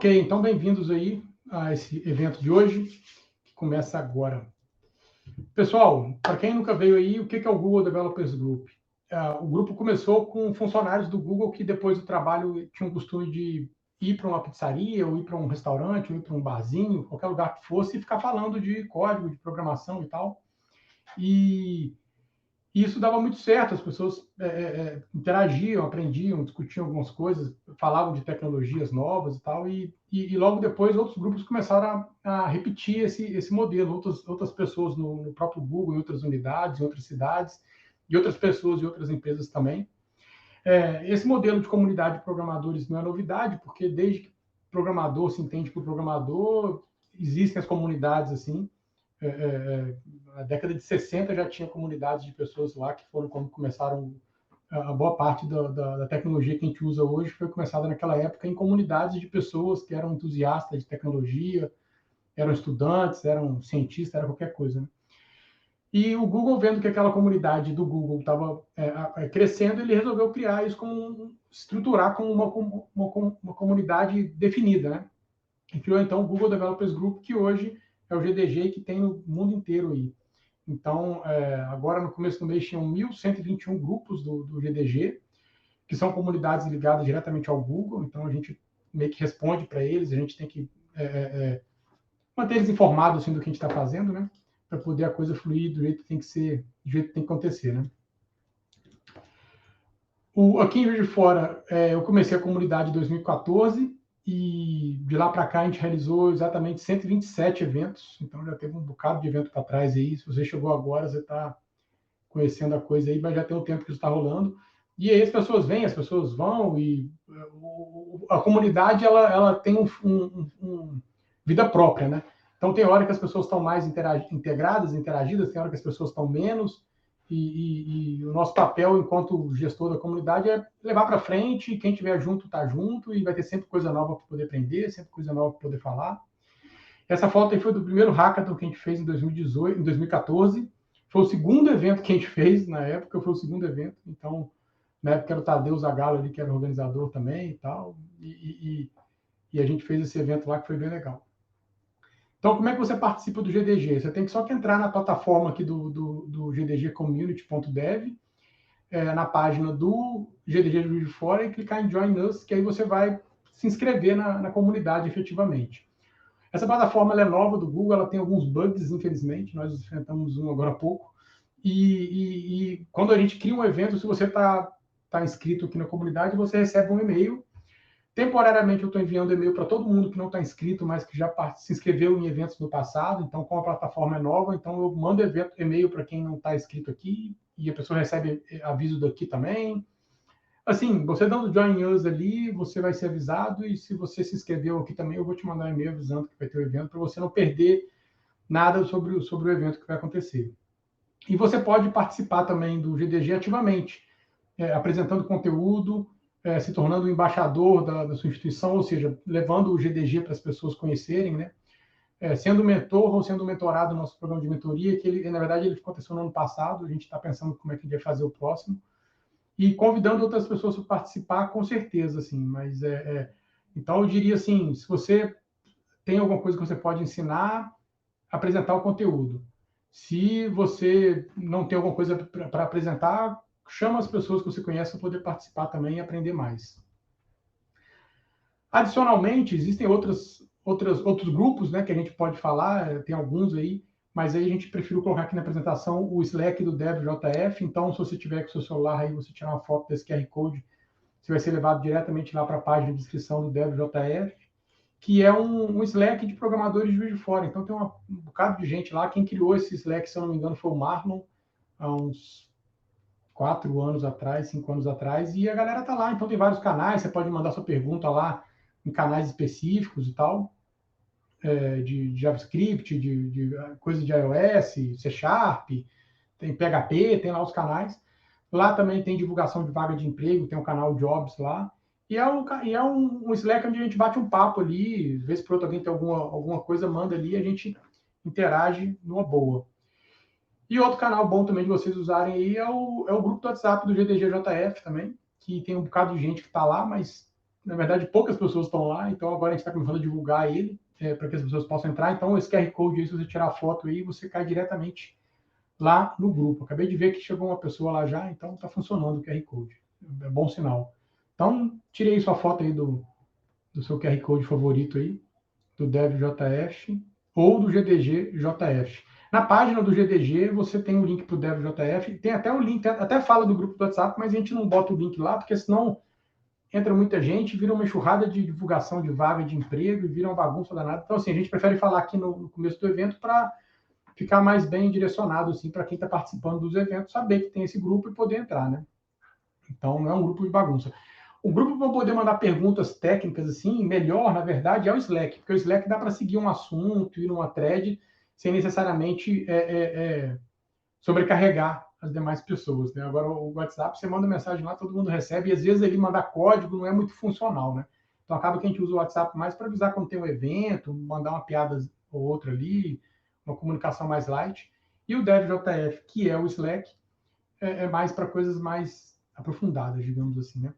Ok, então bem-vindos aí a esse evento de hoje, que começa agora. Pessoal, para quem nunca veio aí, o que é o Google Developers Group? O grupo começou com funcionários do Google que depois do trabalho tinham o costume de ir para uma pizzaria, ou ir para um restaurante, ou ir para um barzinho, qualquer lugar que fosse, e ficar falando de código, de programação e tal. E isso dava muito certo, as pessoas interagiam, aprendiam, discutiam algumas coisas, falavam de tecnologias novas e tal, e logo depois outros grupos começaram a repetir esse modelo, outras pessoas no próprio Google, em outras unidades, em outras cidades, e outras pessoas e outras empresas também. Esse modelo de comunidade de programadores não é novidade, porque desde que programador se entende por programador, existem as comunidades assim. Na década de 60 já tinha comunidades de pessoas lá que foram quando começaram a boa parte da tecnologia que a gente usa hoje foi começada naquela época em comunidades de pessoas que eram entusiastas de tecnologia, eram estudantes, eram cientistas, era qualquer coisa, né? E o Google, vendo que aquela comunidade do Google estava crescendo, ele resolveu criar isso, estruturar como uma comunidade definida, né? E criou, então, o Google Developers Group, que hoje é o GDG que tem no mundo inteiro aí. Então, agora no começo do mês tinham 1.121 grupos do GDG, que são comunidades ligadas diretamente ao Google, então a gente meio que responde para eles, a gente tem que manter eles informados assim, do que a gente está fazendo, né? Para poder a coisa fluir do jeito que tem que ser, do jeito que tem que acontecer, né? Aqui em Juiz de Fora, eu comecei a comunidade em 2014, e de lá para cá a gente realizou exatamente 127 eventos, então já teve um bocado de evento para trás aí. Se você chegou agora, você está conhecendo a coisa aí, mas já tem um tempo que isso está rolando. E aí as pessoas vêm, as pessoas vão, e a comunidade ela tem vida própria, né? Então tem hora que as pessoas estão mais integradas, interagidas, tem hora que as pessoas estão menos, e o nosso papel enquanto gestor da comunidade é levar para frente, quem estiver junto está junto, e vai ter sempre coisa nova para poder aprender, sempre coisa nova para poder falar. Essa foto aí foi do primeiro hackathon que a gente fez em 2018, em 2014. Foi o segundo evento que a gente fez na época, foi o segundo evento. Então, na época era o Tadeu Zagallo ali, que era o organizador também e tal. E a gente fez esse evento lá que foi bem legal. Então, como é que você participa do GDG? Você tem que só que entrar na plataforma aqui do gdgcommunity.dev, na página do GDG de Juiz de Fora, e clicar em Join Us, que aí você vai se inscrever na comunidade efetivamente. Essa plataforma ela é nova do Google, ela tem alguns bugs, infelizmente, nós enfrentamos um agora há pouco, e quando a gente cria um evento, se você está inscrito aqui na comunidade, você recebe um e-mail. Temporariamente eu estou enviando e-mail para todo mundo que não está inscrito, mas que já se inscreveu em eventos no passado. Então, como a plataforma é nova, então eu mando e-mail para quem não está inscrito aqui, e a pessoa recebe aviso daqui também. Assim, você dando Join Us ali, você vai ser avisado, e se você se inscreveu aqui também, eu vou te mandar um e-mail avisando que vai ter o evento, para você não perder nada sobre o evento que vai acontecer. E você pode participar também do GDG ativamente, apresentando conteúdo, se tornando um embaixador da sua instituição, ou seja, levando o GDG para as pessoas conhecerem, né? Sendo mentor ou sendo mentorado no nosso programa de mentoria, que ele, na verdade, ele aconteceu no ano passado, a gente está pensando como é que a gente vai fazer o próximo, e convidando outras pessoas para participar, com certeza, assim, mas então eu diria assim, se você tem alguma coisa que você pode ensinar, apresentar o conteúdo. Se você não tem alguma coisa para apresentar, chama as pessoas que você conhece para poder participar também e aprender mais. Adicionalmente, existem outros grupos, né, que a gente pode falar, tem alguns aí, mas aí a gente prefere colocar aqui na apresentação o Slack do DevJF. Então, se você tiver com o seu celular aí, você tirar uma foto desse QR Code, você vai ser levado diretamente lá para a página de inscrição do DevJF, que é um Slack de programadores de Juiz de Fora. Então, tem um bocado de gente lá. Quem criou esse Slack, se eu não me engano, foi o Marlon, há uns 4 anos atrás, 5 anos atrás, e a galera tá lá. Então, tem vários canais, você pode mandar sua pergunta lá em canais específicos e tal, de JavaScript, de coisa de iOS, C Sharp, tem PHP, tem lá os canais. Lá também tem divulgação de vaga de emprego, tem um canal Jobs lá. E é um Slack onde a gente bate um papo ali, às vezes por outro alguém tem alguma coisa, manda ali, a gente interage numa boa. E outro canal bom também de vocês usarem aí é o grupo do WhatsApp do GDGJF também, que tem um bocado de gente que está lá, mas na verdade, poucas pessoas estão lá, então agora a gente está começando a divulgar ele, para que as pessoas possam entrar. Então, esse QR Code aí, se você tirar a foto aí, você cai diretamente lá no grupo. Acabei de ver que chegou uma pessoa lá já, então está funcionando o QR Code. É bom sinal. Então, tirei sua foto aí do seu QR Code favorito aí, do DevJF ou do GDG-JF. Na página do GDG, você tem o link para o DevJF, tem até o link, até fala do grupo do WhatsApp, mas a gente não bota o link lá, porque senão entra muita gente, vira uma enxurrada de divulgação de vaga de emprego e vira uma bagunça danada. Então, assim, a gente prefere falar aqui no começo do evento para ficar mais bem direcionado, assim, para quem está participando dos eventos, saber que tem esse grupo e poder entrar, né? Então, não é um grupo de bagunça. O grupo para poder mandar perguntas técnicas, assim, melhor, na verdade, é o Slack, porque o Slack dá para seguir um assunto, ir numa thread, sem necessariamente sobrecarregar as demais pessoas, né? Agora, o WhatsApp, você manda mensagem lá, todo mundo recebe, e às vezes ele mandar código não é muito funcional, né? Então, acaba que a gente usa o WhatsApp mais para avisar quando tem um evento, mandar uma piada ou outra ali, uma comunicação mais light. E o DevJF, que é o Slack, é mais para coisas mais aprofundadas, digamos assim, né?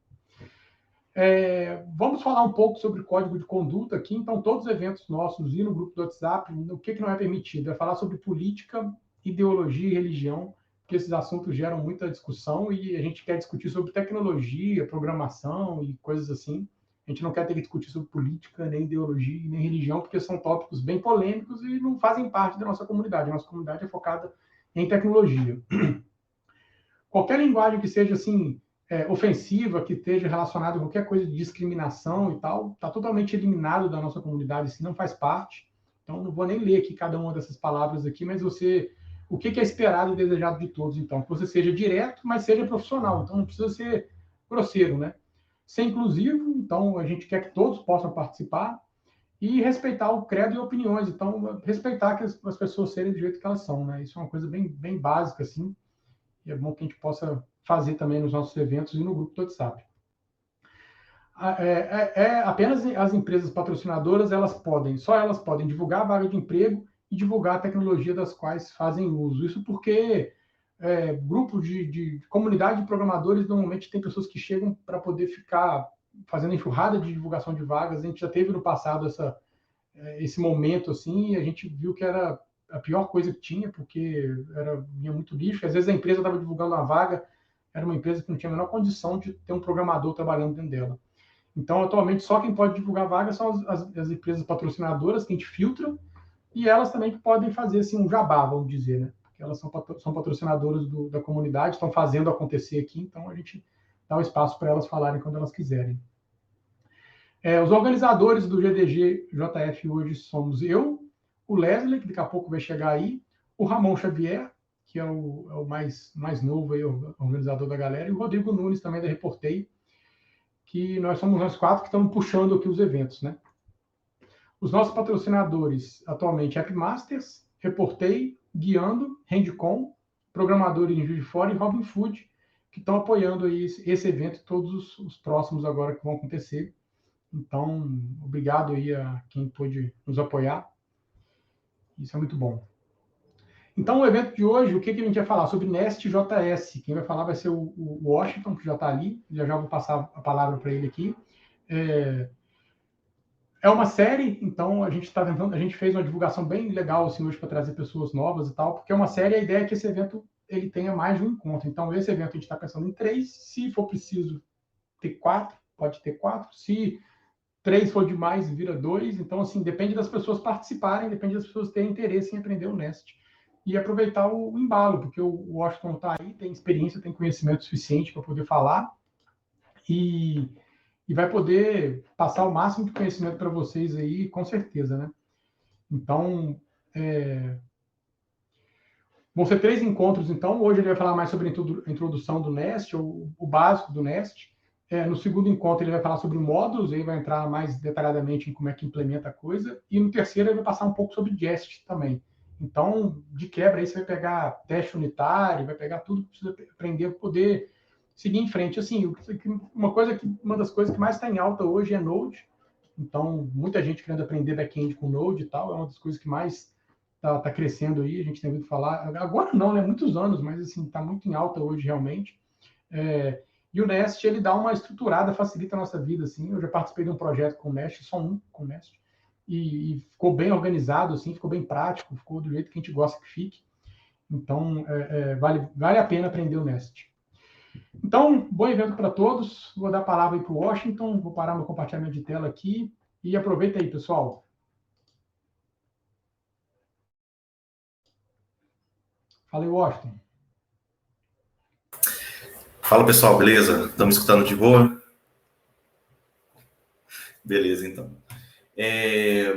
Vamos falar um pouco sobre código de conduta aqui. Então, todos os eventos nossos e no grupo do WhatsApp, o que não é permitido? É falar sobre política, ideologia e religião, porque esses assuntos geram muita discussão e a gente quer discutir sobre tecnologia, programação e coisas assim. A gente não quer ter que discutir sobre política, nem ideologia, nem religião, porque são tópicos bem polêmicos e não fazem parte da nossa comunidade. A nossa comunidade é focada em tecnologia. Qualquer linguagem que seja assim ofensiva, que esteja relacionada a qualquer coisa de discriminação e tal, está totalmente eliminado da nossa comunidade, assim, não faz parte. Então, não vou nem ler aqui cada uma dessas palavras aqui, mas o que é esperado e desejado de todos, então? Que você seja direto, mas seja profissional. Então, não precisa ser grosseiro, né? Ser inclusivo, então, a gente quer que todos possam participar e respeitar o credo e opiniões. Então, respeitar que as pessoas serem do jeito que elas são, né? Isso é uma coisa bem, bem básica, assim, e é bom que a gente possa fazer também nos nossos eventos e no grupo do WhatsApp. Apenas as empresas patrocinadoras, só elas podem divulgar a vaga de emprego e divulgar a tecnologia das quais fazem uso. Isso porque grupos de comunidade de programadores, normalmente tem pessoas que chegam para poder ficar fazendo enxurrada de divulgação de vagas. A gente já teve no passado esse momento, assim, e a gente viu que era a pior coisa que tinha, porque vinha muito lixo. Às vezes a empresa estava divulgando uma vaga, era uma empresa que não tinha a menor condição de ter um programador trabalhando dentro dela. Então, atualmente, só quem pode divulgar vaga são as empresas patrocinadoras, que a gente filtra, e elas também podem fazer assim, um jabá, vamos dizer, né? Porque elas são patrocinadoras da comunidade, estão fazendo acontecer aqui, então a gente dá o espaço para elas falarem quando elas quiserem. Os organizadores do GDG JF hoje somos eu, o Leslie, que daqui a pouco vai chegar aí, o Ramon Xavier, que é o mais novo aí, o organizador da galera, e o Rodrigo Nunes, também da Reportei, que nós somos nós quatro que estamos puxando aqui os eventos, né? Os nossos patrocinadores atualmente, AppMasters, Reportei, Guiando, Handcom, Programadores em Juiz de Fora e Robin Food, que estão apoiando aí esse evento e todos os próximos agora que vão acontecer. Então, obrigado aí a quem pôde nos apoiar. Isso é muito bom. Então, o evento de hoje, o que a gente vai falar? Sobre Nest.js. Quem vai falar vai ser o Washington, que já está ali. Já vou passar a palavra para ele aqui. É uma série, então a gente fez uma divulgação bem legal assim, hoje para trazer pessoas novas e tal, porque é uma série, a ideia é que esse evento ele tenha mais de um encontro. Então, esse evento a gente está pensando em 3, se for preciso ter 4, pode ter 4. Se 3 for demais, vira 2. Então, assim, depende das pessoas participarem, depende das pessoas terem interesse em aprender o Nest. E aproveitar o embalo, porque o Washington está aí, tem experiência, tem conhecimento suficiente para poder falar e vai poder passar o máximo de conhecimento para vocês aí, com certeza, né? Então, vão ser 3 encontros, então. Hoje ele vai falar mais sobre a introdução do Nest, o básico do Nest. No segundo encontro, ele vai falar sobre módulos, aí vai entrar mais detalhadamente em como é que implementa a coisa. E no terceiro, ele vai passar um pouco sobre Jest também. Então, de quebra, aí você vai pegar teste unitário, vai pegar tudo que precisa aprender para poder seguir em frente. Assim, uma das coisas que mais está em alta hoje é Node. Então, muita gente querendo aprender back-end com Node e tal, é uma das coisas que mais está crescendo aí, a gente tem ouvido falar. Agora não, né? Muitos anos, mas assim, está muito em alta hoje realmente. E o Nest, ele dá uma estruturada, facilita a nossa vida, assim. Eu já participei de um projeto com o Nest, só um com o Nest, e ficou bem organizado, assim, ficou bem prático, ficou do jeito que a gente gosta que fique. Então, vale a pena aprender o Nest. Então, bom evento para todos. Vou dar a palavra aí para o Washington, vou parar meu compartilhamento de tela aqui, e aproveita aí, pessoal. Fala aí, Washington. Fala, pessoal, beleza? Estamos escutando de boa? Beleza, então.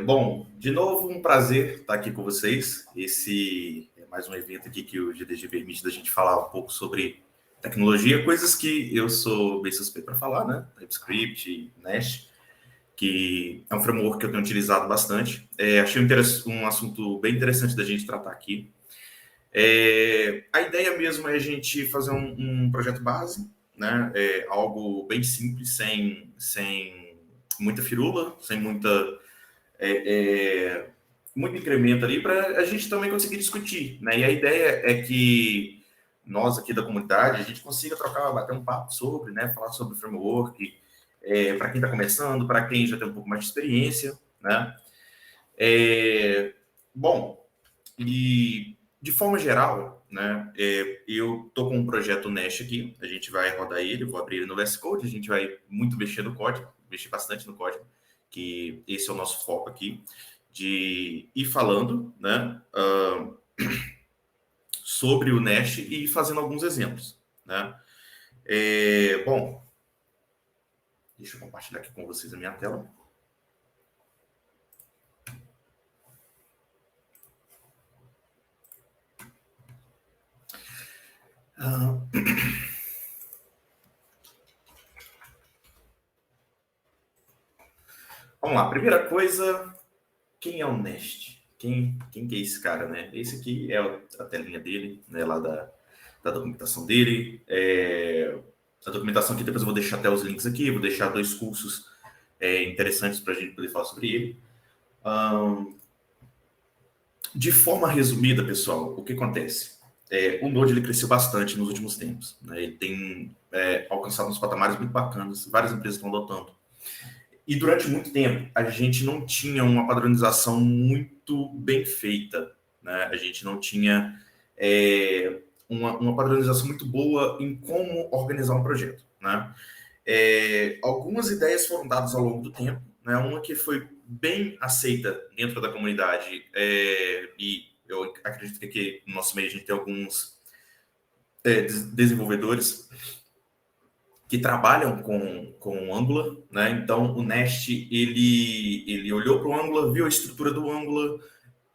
Bom, de novo, um prazer estar aqui com vocês. Esse é mais um evento aqui que o GDG permite da gente falar um pouco sobre tecnologia, coisas que eu sou bem suspeito para falar, né? TypeScript, Nest, que é um framework que eu tenho utilizado bastante. Achei um assunto bem interessante da gente tratar aqui. A ideia mesmo é a gente fazer um projeto base, né? Algo bem simples, sem muita firula, sem muito incremento ali, para a gente também conseguir discutir, né? E a ideia é que nós aqui da comunidade, a gente consiga bater um papo sobre, né? Falar sobre o framework, para quem está começando, para quem já tem um pouco mais de experiência, né? Bom, e de forma geral, né, eu tô com um projeto Nest aqui, a gente vai rodar ele, vou abrir ele no VS Code, a gente vai muito mexer no código, mexer bastante no código, que esse é o nosso foco aqui, de ir falando, né, sobre o Nest e ir fazendo alguns exemplos, né. Bom, deixa eu compartilhar aqui com vocês a minha tela. Vamos lá, primeira coisa, quem é o Nest? Quem que é esse cara, né? Esse aqui é a telinha dele, né, lá da documentação dele. A documentação aqui, depois eu vou deixar até os links aqui, vou deixar 2 cursos interessantes para a gente poder falar sobre ele. De forma resumida, pessoal, o que acontece? O Node ele cresceu bastante nos últimos tempos, né? Ele tem alcançado uns patamares muito bacanas, várias empresas estão adotando. E durante muito tempo, a gente não tinha uma padronização muito bem feita, né? A gente não tinha uma padronização muito boa em como organizar um projeto, né? Algumas ideias foram dadas ao longo do tempo, né? Uma que foi bem aceita dentro da comunidade, e eu acredito que aqui no nosso meio a gente tem alguns desenvolvedores que trabalham com Angular, né? Então, o Nest, ele olhou para o Angular, viu a estrutura do Angular,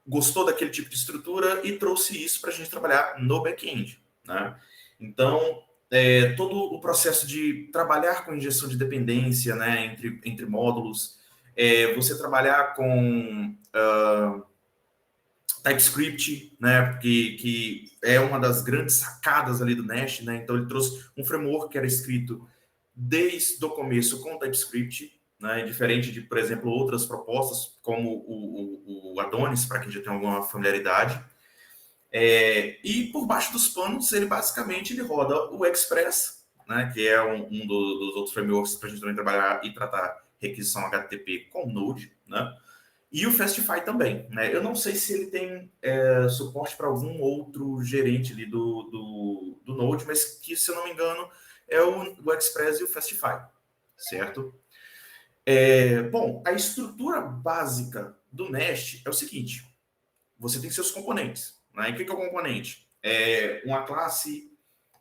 gostou daquele tipo de estrutura e trouxe isso para a gente trabalhar no back-end, né? Então, todo o processo de trabalhar com injeção de dependência, né, entre módulos, você trabalhar com TypeScript, né, que é uma das grandes sacadas ali do Nest, né? Então ele trouxe um framework que era escrito desde o começo com TypeScript, né, diferente de, por exemplo, outras propostas como o Adonis, para quem já tem alguma familiaridade. E por baixo dos panos, ele basicamente roda o Express, né, que é um dos outros frameworks para a gente também trabalhar e tratar requisição HTTP com Node, né? E o Fastify também, né? Eu não sei se ele tem suporte para algum outro gerente ali do Node, mas que, se eu não me engano, é o Express e o Fastify, certo? Bom, a estrutura básica do Nest é o seguinte: você tem seus componentes, né? E o que é o componente? Uma classe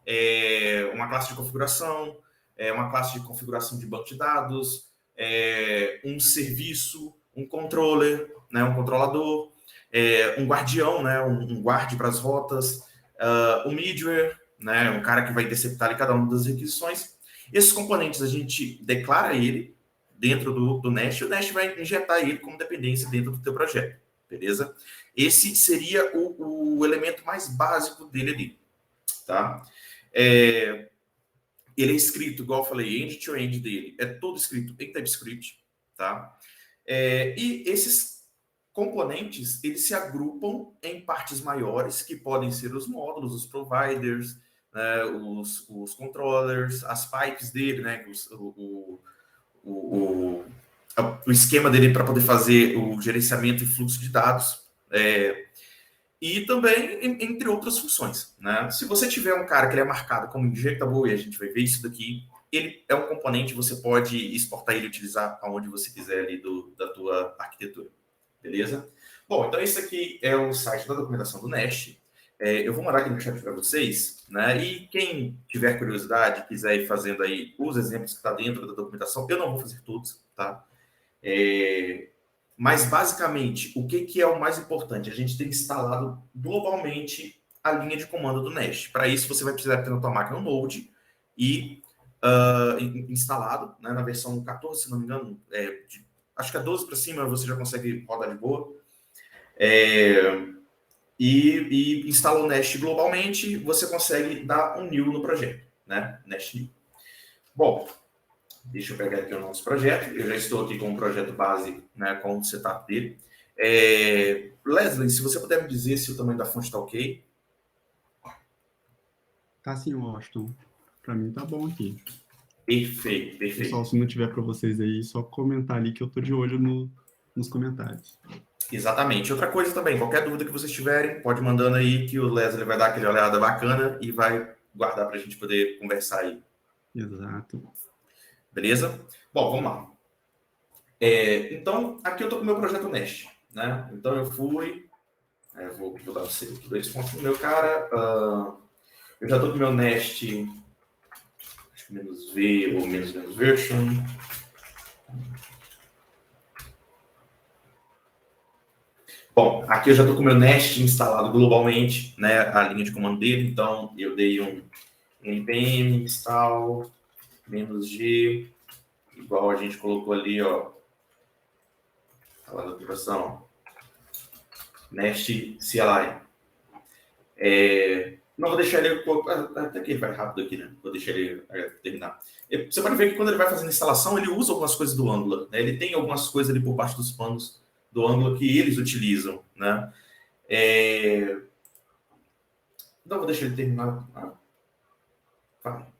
de configuração, uma classe de configuração de banco de dados, um serviço, um controller, né, um controlador, um guardião, né, um guarde para as rotas, um middleware, né, um cara que vai interceptar ali cada uma das requisições. Esses componentes a gente declara ele dentro do Nest, e o Nest vai injetar ele como dependência dentro do teu projeto, beleza? Esse seria o elemento mais básico dele ali, tá? Ele é escrito, igual eu falei, end-to-end dele, é todo escrito em TypeScript, tá? E esses componentes, eles se agrupam em partes maiores, que podem ser os módulos, os providers, né, os controllers, as pipes dele, né, o esquema dele para poder fazer o gerenciamento e fluxo de dados, e também entre outras funções, né? Se você tiver um cara que ele é marcado como injectable, e a gente vai ver isso daqui, ele é um componente, você pode exportar ele e utilizar aonde você quiser ali da tua arquitetura, beleza? Bom, então esse aqui é o site da documentação do Nest. Eu vou mandar aqui no chat para vocês, né? E quem tiver curiosidade, quiser ir fazendo aí os exemplos que está dentro da documentação, eu não vou fazer todos, tá? Mas, basicamente, o que é o mais importante? A gente tem instalado globalmente a linha de comando do Nest. Para isso, você vai precisar ter na tua máquina um Node e instalado, né, na versão 14, se não me engano, acho que a 12 para cima você já consegue rodar de boa. E instalou o Nest globalmente, você consegue dar um new no projeto, né? Nest new. Bom, deixa eu pegar aqui o nosso projeto. Eu já estou aqui com o projeto base, né, com o setup dele. Leslie, se você puder me dizer se o tamanho da fonte está ok. Tá sim, Washington. Para mim tá bom aqui. Perfeito, perfeito. Pessoal, se não tiver para vocês aí, só comentar ali que eu tô de olho nos comentários. Exatamente. Outra coisa também, qualquer dúvida que vocês tiverem, pode mandando aí que o Leslie vai dar aquela olhada bacana e vai guardar para a gente poder conversar aí. Exato. Beleza? Bom, vamos lá. Então, aqui eu estou com o meu projeto Nest, né? Então, eu fui... vou dar aqui 2 pontos no meu cara. Eu já estou com o meu Nest... Acho que -v ou menos version. Bom, aqui eu já estou com o meu Nest instalado globalmente, né? A linha de comando dele. Então, eu dei um npm install -g, igual a gente colocou ali, ó. Lá da aplicação. Nest CLI. Não vou deixar ele... Até que ele vai rápido aqui, né? Vou deixar ele terminar. Você pode ver que quando ele vai fazendo a instalação, ele usa algumas coisas do Angular, né? Ele tem algumas coisas ali por baixo dos panos do Angular que eles utilizam, né? Não vou deixar ele terminar.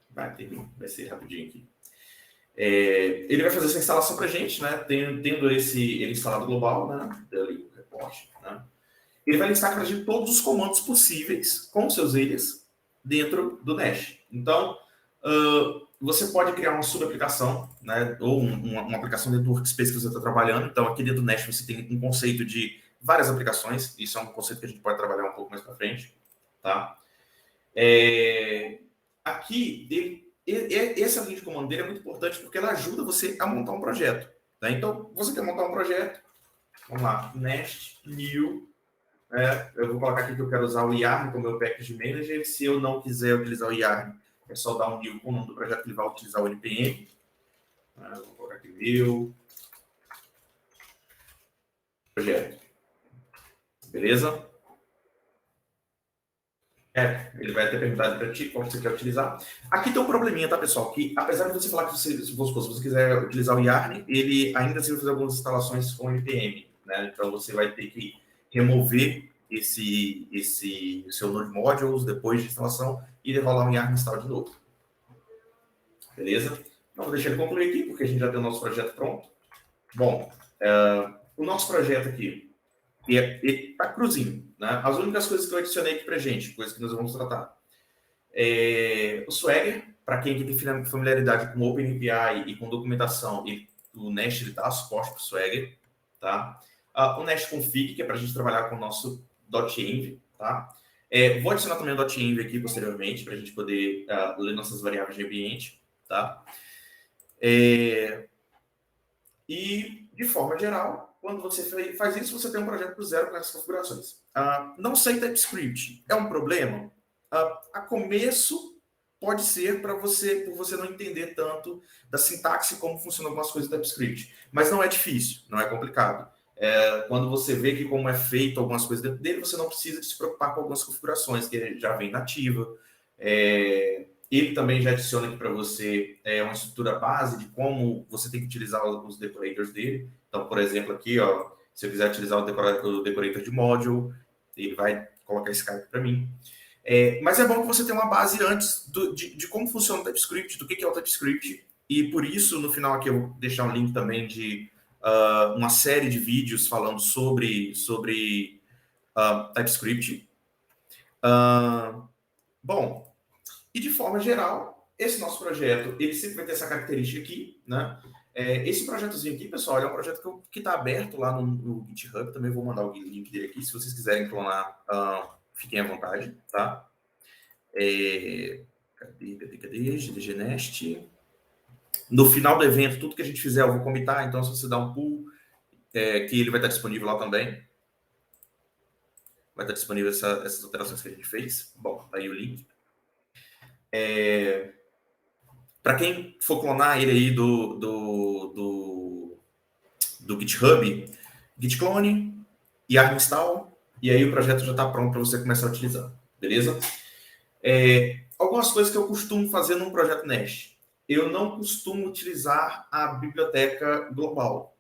Vai terminar. Vai ser rapidinho aqui. Ele vai fazer essa instalação para a gente, né? Tendo ele instalado global, né? Ali o reporte, né? Ele vai listar para a gente todos os comandos possíveis com seus alias dentro do Nest. Então, você pode criar uma subaplicação, né? Ou uma aplicação dentro do workspace que você está trabalhando. Então, aqui dentro do Nest você tem um conceito de várias aplicações. Isso é um conceito que a gente pode trabalhar um pouco mais para frente, tá? Aqui, essa linha de comando dele é muito importante porque ela ajuda você a montar um projeto, tá? Então, você quer montar um projeto, vamos lá, Nest new, eu vou colocar aqui que eu quero usar o Yarn como meu package manager. Se eu não quiser utilizar o Yarn, é só dar um new com o nome do projeto que ele vai utilizar o npm. Vou colocar aqui new projeto, beleza? Ele vai ter perguntado para ti qual você quer utilizar. Aqui tem um probleminha, tá, pessoal? Que apesar de você falar que se você quiser utilizar o Yarn, ele ainda assim vai fazer algumas instalações com npm, né? Então você vai ter que remover esse seu Node Modules depois de instalação e rolar um Yarn install de novo. Beleza? Então vou deixar ele concluir aqui, porque a gente já tem o nosso projeto pronto. Bom, o nosso projeto aqui está cruzinho, né? As únicas coisas que eu adicionei aqui para gente, coisas que nós vamos tratar. O Swagger, para quem tem familiaridade com OpenAPI e com documentação, o Nest dá suporte para o Swagger, tá? O Nest Config, que é para a gente trabalhar com o nosso .env, tá? Vou adicionar também o .env aqui posteriormente, para a gente poder ler nossas variáveis de ambiente, tá? E, de forma geral, quando você faz isso, você tem um projeto do zero com essas configurações. Não sei TypeScript. É um problema? A começo, pode ser por você não entender tanto da sintaxe como funcionam algumas coisas do TypeScript. Mas não é difícil, não é complicado. Quando você vê que como é feito algumas coisas dentro dele, você não precisa se preocupar com algumas configurações que já vem nativa. Ele também já adiciona aqui para você uma estrutura base de como você tem que utilizar os decorators dele. Então, por exemplo, aqui, ó, se eu quiser utilizar o decorator de module, ele vai colocar esse cara aqui para mim. Mas é bom que você tenha uma base antes de como funciona o TypeScript, do que é o TypeScript, e por isso, no final aqui, eu vou deixar um link também de uma série de vídeos falando sobre TypeScript. Bom, e de forma geral, esse nosso projeto, ele sempre vai ter essa característica aqui, né? Esse projetozinho aqui, pessoal, é um projeto que está aberto lá no GitHub, também vou mandar o link dele aqui, se vocês quiserem clonar, fiquem à vontade, tá? Cadê? GDG Nest. No final do evento, tudo que a gente fizer, eu vou comitar, então se você dá um pull, que ele vai estar disponível lá também. Vai estar disponível essas alterações que a gente fez. Bom, tá aí o link. Para quem for clonar ele aí do GitHub, git clone, yarn install, e aí o projeto já está pronto para você começar a utilizar, beleza? Algumas coisas que eu costumo fazer num projeto Nest. Eu não costumo utilizar a biblioteca global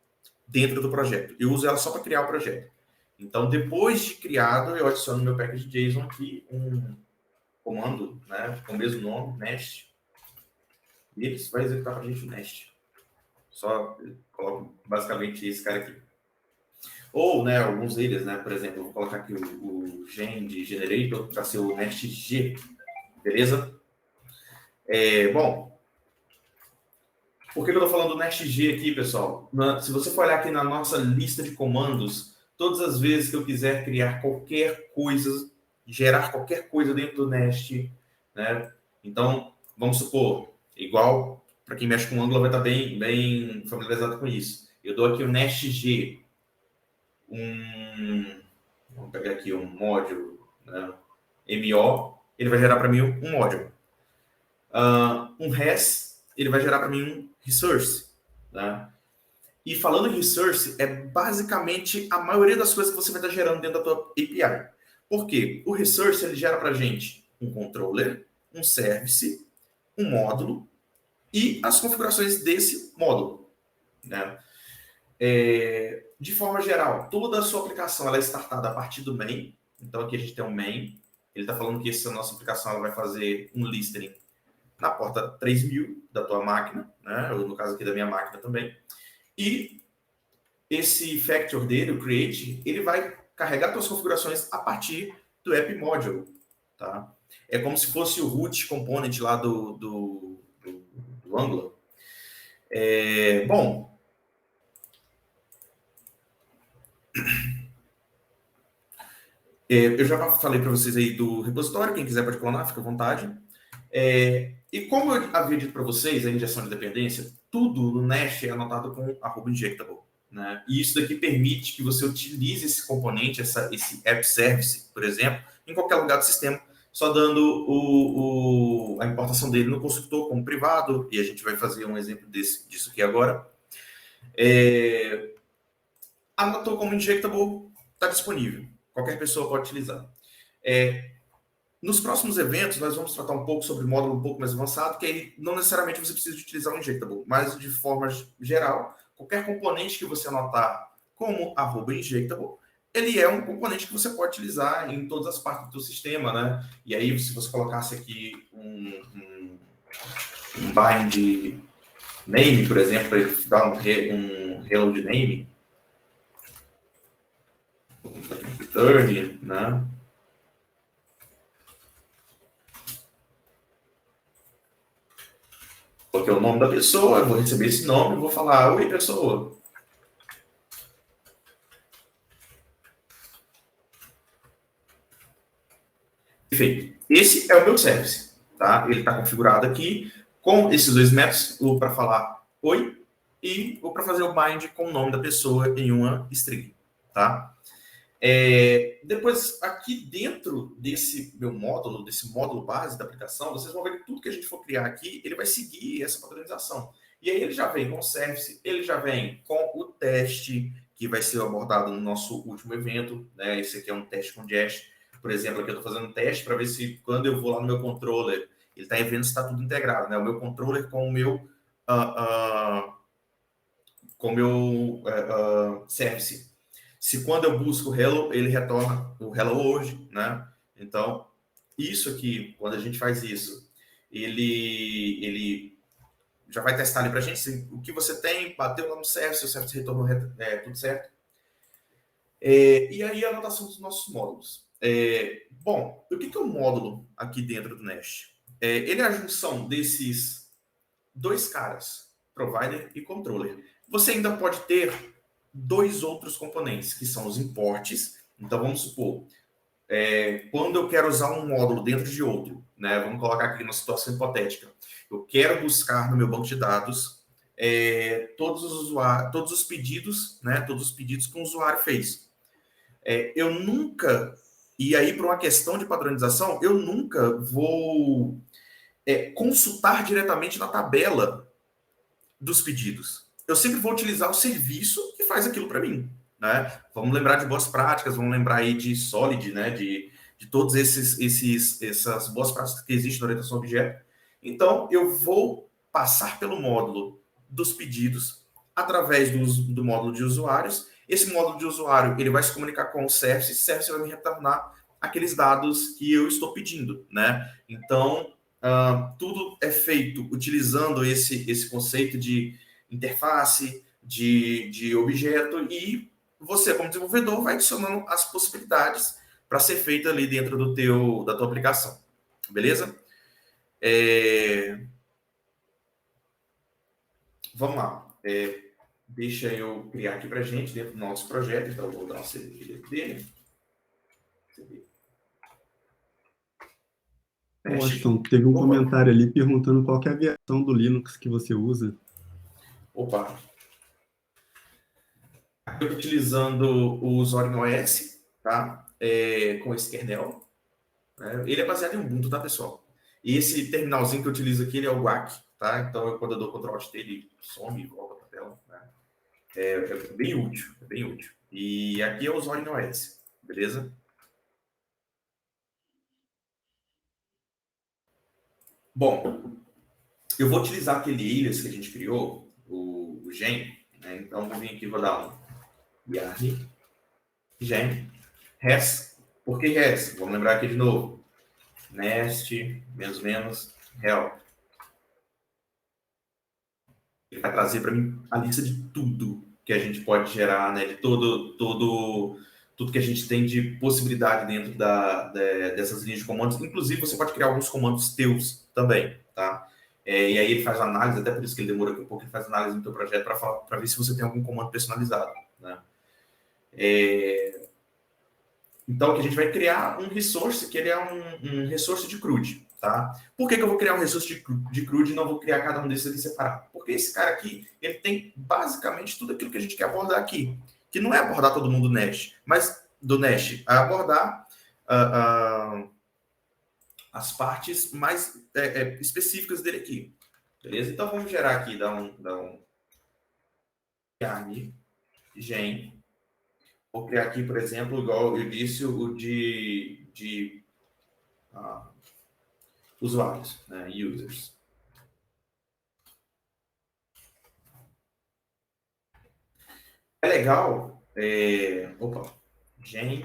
dentro do projeto. Eu uso ela só para criar o projeto. Então, depois de criado, eu adiciono no meu package JSON aqui um comando, né, com o mesmo nome, Nest. E ele vai executar para a gente o Nest. Só coloco basicamente esse cara aqui. Ou, né, alguns deles, né, por exemplo, eu vou colocar aqui o gen de generator para ser o Nest G, beleza? Bom, por que eu estou falando do Nest G aqui, pessoal? Se você for olhar aqui na nossa lista de comandos, todas as vezes que eu quiser criar qualquer coisa, gerar qualquer coisa dentro do Nest, né? Então, vamos supor, igual para quem mexe com Angular vai estar bem familiarizado com isso. Eu dou aqui o Nest G, vamos pegar aqui um módulo, né? MO, ele vai gerar para mim um módulo. Um res, ele vai gerar para mim um resource, né? E falando em resource, é basicamente a maioria das coisas que você vai estar gerando dentro da tua API. Por quê? O resource, ele gera para a gente um controller, um service, um módulo e as configurações desse módulo, né? De forma geral, toda a sua aplicação ela é startada a partir do main. Então, aqui a gente tem um main. Ele está falando que essa nossa aplicação ela vai fazer um listening na porta 3000 da tua máquina, né? Ou no caso aqui da minha máquina também. E esse factor dele, o create, ele vai carregar suas configurações a partir do app module, tá? É como se fosse o root component lá do Angular. Bom, eu já falei para vocês aí do repositório, quem quiser pode clonar, fica à vontade. E como eu havia dito para vocês, a injeção de dependência, tudo no Nest é anotado com @injectable, né? E isso daqui permite que você utilize esse componente, esse app service, por exemplo, em qualquer lugar do sistema, só dando a importação dele no construtor como privado, e a gente vai fazer um exemplo disso aqui agora. Anotou como injectable, está disponível. Qualquer pessoa pode utilizar. Nos próximos eventos, nós vamos tratar um pouco sobre módulo um pouco mais avançado, que aí não necessariamente você precisa de utilizar o injectable, mas de forma geral, qualquer componente que você anotar como @injectable, ele é um componente que você pode utilizar em todas as partes do sistema, né? E aí, se você colocasse aqui um bind name, por exemplo, para ele dar um reload name, return, né? Coloquei o nome da pessoa, eu vou receber esse nome, vou falar, oi, pessoa. Perfeito. Esse é o meu service, tá? Ele está configurado aqui com esses dois métodos, o para falar oi e o para fazer o bind com o nome da pessoa em uma string, tá? Depois, aqui dentro desse meu módulo, desse módulo base da aplicação, vocês vão ver que tudo que a gente for criar aqui, ele vai seguir essa padronização. E aí ele já vem com o service, ele já vem com o teste, que vai ser abordado no nosso último evento, né? Esse aqui é um teste com Jest. Por exemplo, aqui eu estou fazendo um teste para ver se quando eu vou lá no meu controller, ele está vendo se está tudo integrado, né? O meu controller com o meu service. Se quando eu busco o hello, ele retorna o hello hoje, né? Então, isso aqui, quando a gente faz isso, ele já vai testar ali para a gente se o que você tem, bateu lá no service, se o service retornou tudo certo. E aí a anotação dos nossos módulos. Bom, o que é um módulo aqui dentro do Nest? Ele é a junção desses dois caras, provider e controller. Você ainda pode ter dois outros componentes, que são os imports. Então, vamos supor, quando eu quero usar um módulo dentro de outro, né? Vamos colocar aqui uma situação hipotética. Eu quero buscar no meu banco de dados todos os pedidos, né? Todos os pedidos que o usuário fez. Eu nunca, e aí para uma questão de padronização, eu nunca vou consultar diretamente na tabela dos pedidos. Eu sempre vou utilizar o serviço que faz aquilo para mim, né? Vamos lembrar de boas práticas, vamos lembrar aí de Solid, né? De todos essas boas práticas que existem na orientação a objeto. Então, eu vou passar pelo módulo dos pedidos através do módulo de usuários. Esse módulo de usuário ele vai se comunicar com o service, e o service vai me retornar aqueles dados que eu estou pedindo, né? Então, tudo é feito utilizando esse conceito de interface, de objeto, e você, como desenvolvedor, vai adicionando as possibilidades para ser feita ali dentro da tua aplicação. Beleza? Vamos lá. Deixa eu criar aqui para a gente dentro do nosso projeto. Então, eu vou dar um CV dele. Washington, teve um comentário ali perguntando qual que é a versão do Linux que você usa. Opa! Eu estou utilizando o Zorin OS, tá? Com esse kernel. Ele é baseado em Ubuntu, tá, pessoal? E esse terminalzinho que eu utilizo aqui, ele é o WAC, tá? Então, quando eu dou Ctrl Alt, ele some e volta para a tela. Né? É bem útil, é bem útil. E aqui é o Zorin OS, beleza? Bom, eu vou utilizar aquele alias que a gente criou, o gen, né? Então, vou vir aqui e vou dar um yarn gen res. Por que res? Vamos lembrar aqui de novo. Nest, menos, help. Ele vai trazer para mim a lista de tudo que a gente pode gerar, né? De tudo que a gente tem de possibilidade dentro dessas linhas de comandos. Inclusive, você pode criar alguns comandos teus também, tá? E aí ele faz análise, até por isso que ele demora aqui um pouco, ele faz análise no teu projeto para ver se você tem algum comando personalizado, né? Então, que a gente vai criar um resource que ele é um resource de CRUD, tá? Por que eu vou criar um resource de CRUD e não vou criar cada um desses aqui separado? Porque esse cara aqui, ele tem basicamente tudo aquilo que a gente quer abordar aqui, que não é abordar todo mundo do Nest, mas do Nest, é abordar as partes mais específicas dele aqui, beleza? Então, vamos gerar aqui, dar um yarn gen. Vou criar aqui, por exemplo, igual eu disse, o de usuários, né? Users. É legal, gen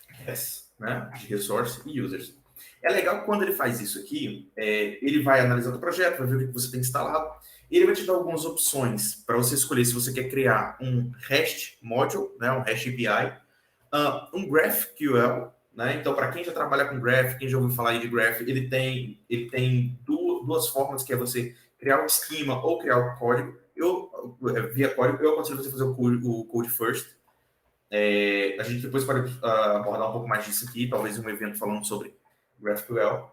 res, né? De resource e users. É legal que quando ele faz isso aqui, ele vai analisar o projeto, vai ver o que você tem instalado, e ele vai te dar algumas opções para você escolher se você quer criar um REST module, né? Um REST API, um GraphQL, né? Então, para quem já trabalha com Graph, quem já ouviu falar aí de Graph, ele tem duas formas, que é você criar um esquema ou criar o código. Via código, eu aconselho você fazer o code first. A gente depois pode abordar um pouco mais disso aqui, talvez um evento falando sobre GraphQL.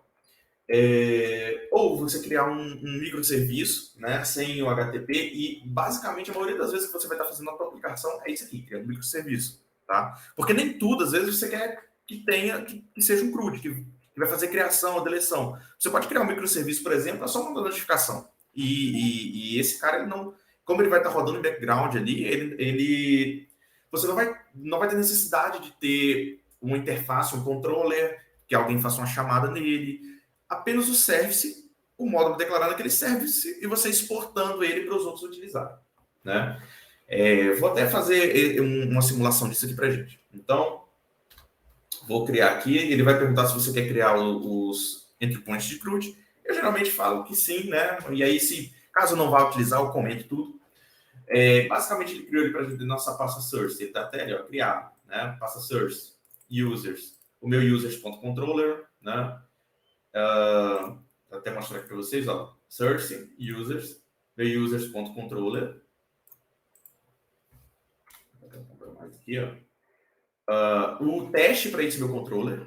Ou você criar um microserviço, né, sem o HTTP, e basicamente a maioria das vezes que você vai estar fazendo a sua aplicação é isso aqui, criar um microserviço, tá? Porque nem tudo, às vezes, você quer que seja um CRUD, que vai fazer criação ou deleção. Você pode criar um microserviço, por exemplo, é só uma notificação. E esse cara, ele não, como ele vai estar rodando em background ali, você não vai ter necessidade de ter uma interface, um controller, que alguém faça uma chamada nele. Apenas o service, o módulo declarando aquele service e você exportando ele para os outros utilizarem, né? Vou até fazer uma simulação disso aqui para a gente. Então, vou criar aqui, ele vai perguntar se você quer criar os entry points de CRUD. Eu geralmente falo que sim, né? E aí, se caso não vá utilizar, eu comento tudo. Basicamente, ele criou ele para a gente nossa pasta source. Ele está até ali, ó, criar, né? Pasta source, users, o meu users.controller, né? Vou até mostrar aqui para vocês, ó. Source, users, meu users.controller. Aqui, ó. O teste para esse meu controller,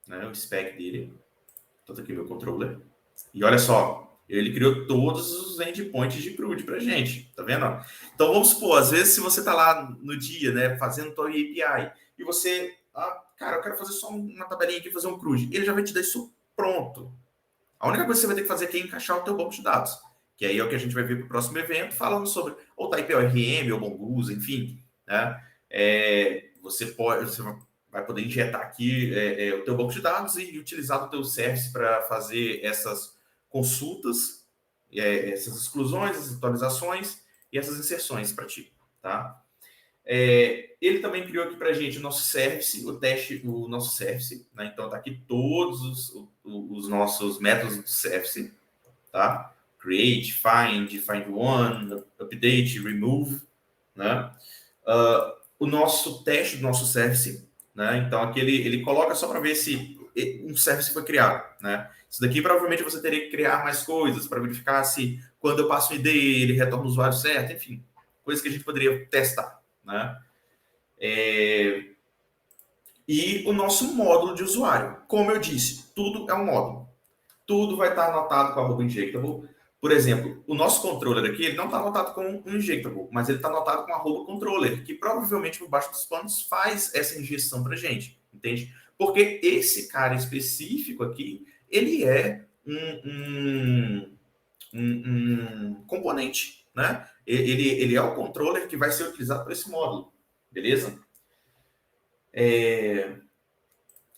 né? O spec dele. Então, aqui meu controller. E olha só, ele criou todos os endpoints de CRUD pra gente, tá vendo? Então, vamos supor, às vezes, se você tá lá no dia, né, fazendo tua API, e você, cara, eu quero fazer só uma tabelinha aqui, fazer um CRUD. Ele já vai te dar isso pronto. A única coisa que você vai ter que fazer aqui é encaixar o teu banco de dados, que aí é o que a gente vai ver pro próximo evento, falando sobre ou TypeORM, ou Mongoose, enfim, né? Você vai poder injetar aqui o teu banco de dados e utilizar o teu service para fazer essas consultas, essas exclusões, essas atualizações e essas inserções para ti, tá? Ele também criou aqui para a gente o nosso service, o nosso service, né? Então tá aqui todos os nossos métodos do service, tá? Create, find one, update, remove, né? O nosso teste do nosso service, né? Então aqui ele coloca só para ver se um service foi criado, né? Isso daqui provavelmente você teria que criar mais coisas para verificar se quando eu passo o ID ele retorna o usuário certo, enfim, coisas que a gente poderia testar, né? E o nosso módulo de usuário, como eu disse, tudo é um módulo, tudo vai estar anotado com a @injectable. Por exemplo, o nosso controller aqui, ele não está anotado com um injectable, mas ele está anotado com @controller, que provavelmente por baixo dos panos faz essa injeção para a gente, entende? Porque esse cara específico aqui, ele é um componente, né? Ele é o controller que vai ser utilizado para esse módulo, beleza?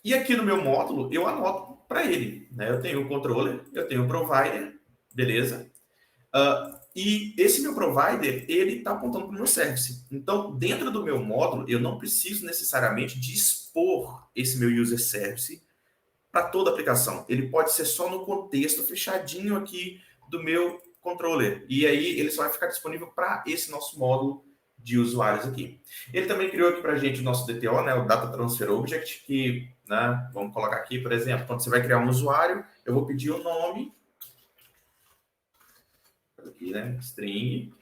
E aqui no meu módulo, eu anoto para ele, né? Eu tenho o controller, eu tenho o provider, beleza? E esse meu provider, ele está apontando para o meu service. Então, dentro do meu módulo, eu não preciso necessariamente dispor esse meu user service para toda a aplicação. Ele pode ser só no contexto fechadinho aqui do meu controller. E aí, ele só vai ficar disponível para esse nosso módulo de usuários aqui. Ele também criou aqui para a gente o nosso DTO, né, o Data Transfer Object, que, né, vamos colocar aqui, por exemplo, quando você vai criar um usuário, eu vou pedir o nome, aqui, né, string,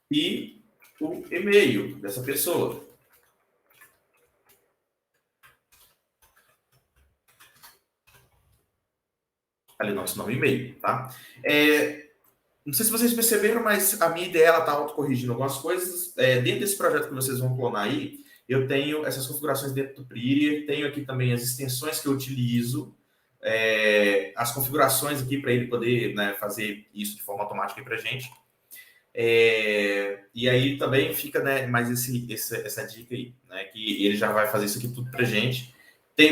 e o e-mail dessa pessoa. Ali, nosso nome e e-mail, tá? Não sei se vocês perceberam, mas a minha ideia, ela tá autocorrigindo algumas coisas. Dentro desse projeto que vocês vão clonar aí, eu tenho essas configurações dentro do Prettier, tenho aqui também as extensões que eu utilizo, as configurações aqui para ele poder, né, fazer isso de forma automática para a gente. E aí também fica, né, mais essa dica aí, né, que ele já vai fazer isso aqui tudo para a gente.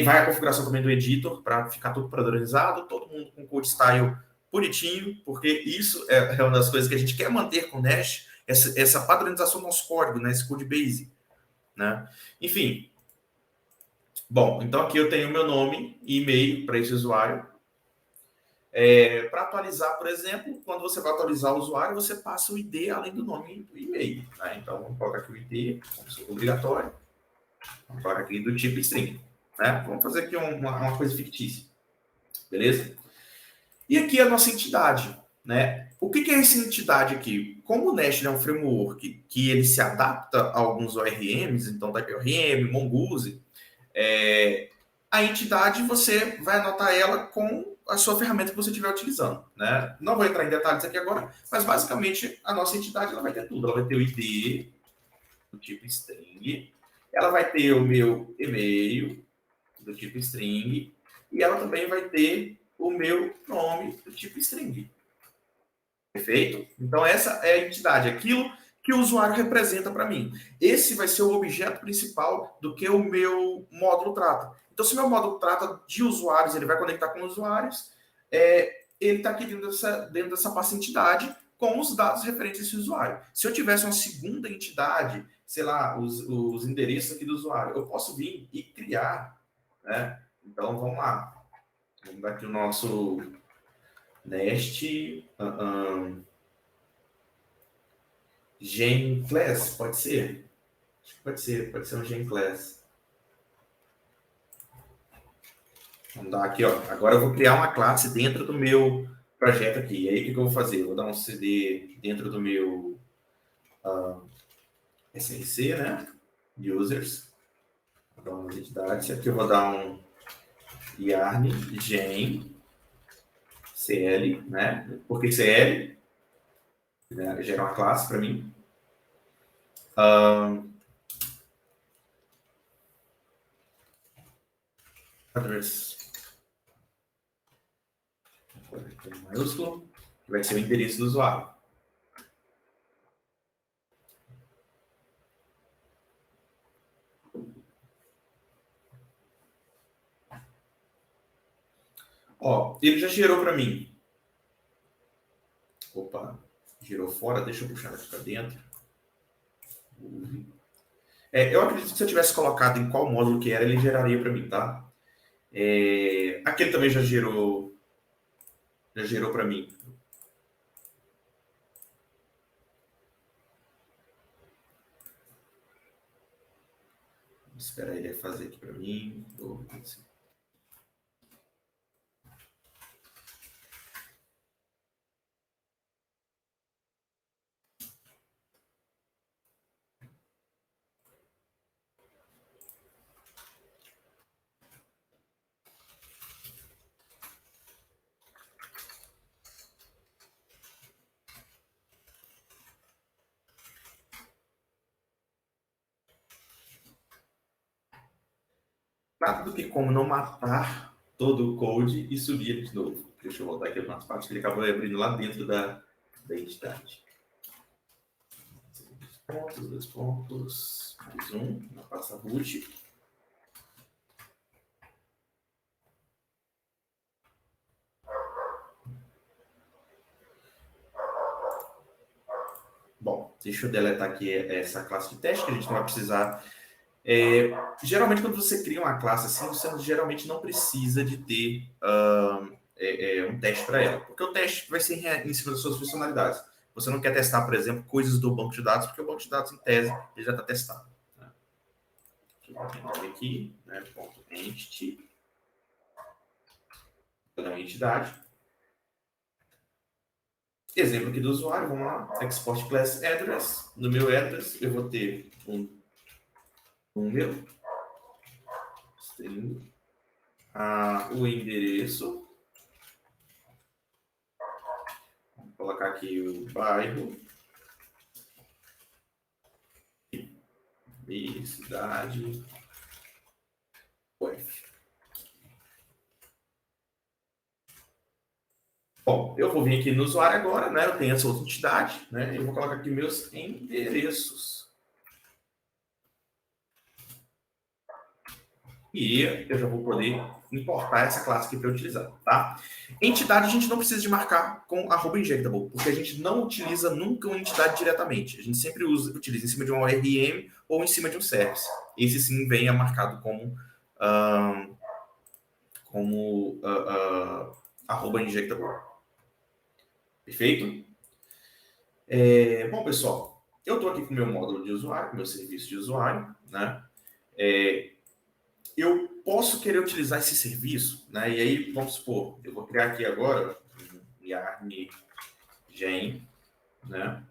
Vai a configuração também do editor para ficar tudo padronizado, todo mundo com code style bonitinho, porque isso é uma das coisas que a gente quer manter com o Nest, essa padronização do nosso código, né, esse code base, né? Enfim. Bom, então aqui eu tenho meu nome e e-mail para esse usuário. Para atualizar, por exemplo, quando você vai atualizar o usuário, você passa o ID além do nome do e-mail, né? Então, vamos colocar aqui o ID, obrigatório. Vamos colocar aqui do tipo string, né? Vamos fazer aqui uma coisa fictícia, beleza? E aqui a nossa entidade, né? O que é essa entidade aqui? Como o Nest é um framework que ele se adapta a alguns ORMs, então TypeORM, Mongoose, a entidade você vai anotar ela com a sua ferramenta que você estiver utilizando, né? Não vou entrar em detalhes aqui agora, mas basicamente a nossa entidade ela vai ter tudo. Ela vai ter o ID do tipo string, ela vai ter o meu e-mail do tipo string e ela também vai ter o meu nome do tipo string. Perfeito? Então essa é a entidade, aquilo que o usuário representa para mim. Esse vai ser o objeto principal do que o meu módulo trata. Então, se o meu módulo trata de usuários, ele vai conectar com usuários, ele está aqui dentro dessa pasta entidade com os dados referentes a esse usuário. Se eu tivesse uma segunda entidade, sei lá, os endereços aqui do usuário, eu posso vir e criar, né? Então, vamos lá. Vamos dar aqui o nosso Nest Gen Class, pode ser? Acho que pode ser um Gen Class. Vamos dar aqui, ó. Agora eu vou criar uma classe dentro do meu projeto aqui. E aí, o que eu vou fazer? Eu vou dar um CD dentro do meu SRC, né? Users. Vou dar umas entidades. Aqui eu vou dar um yarn gen CL, né? Por que CL? Né? Gera uma classe para mim. Address. Maiúsculo, que vai ser o endereço do usuário. Ó, ele já gerou para mim. Opa, gerou fora, deixa eu puxar aqui para dentro. Eu acredito que se eu tivesse colocado em qual módulo que era, ele geraria para mim, tá? Aquele também já gerou para mim. Vou esperar ele fazer aqui para mim. Nada do que como não matar todo o code e subir ele de novo. Deixa eu voltar aqui para as partes que ele acabou abrindo lá dentro da entidade. 2 pontos, mais um, na pasta root. Bom, deixa eu deletar aqui essa classe de teste, que a gente não vai precisar. Geralmente, quando você cria uma classe assim, você geralmente não precisa de ter um teste para ela, porque o teste vai ser em cima das suas funcionalidades. Você não quer testar, por exemplo, coisas do banco de dados, porque o banco de dados, em tese, ele já está testado. Né? Deixa eu botar aqui, né? Ponto entity. Vou dar uma entidade. Exemplo aqui do usuário, vamos lá. Export class address. No meu address, eu vou ter um número, string, o endereço. Vou colocar aqui o bairro e cidade. UF. Bom, eu vou vir aqui no usuário agora, né? Eu tenho essa outra entidade, né? Eu vou colocar aqui meus endereços. E eu já vou poder importar essa classe aqui para utilizar, tá? Entidade a gente não precisa de marcar com @injectable, porque a gente não utiliza nunca uma entidade diretamente. A gente sempre utiliza em cima de um ORM ou em cima de um service. Esse sim vem marcado como @injectable. Perfeito? Bom, pessoal, eu estou aqui com o meu módulo de usuário, com o meu serviço de usuário, né? Eu posso querer utilizar esse serviço, né? E aí, vamos supor, eu vou criar aqui agora um yarn gen, né?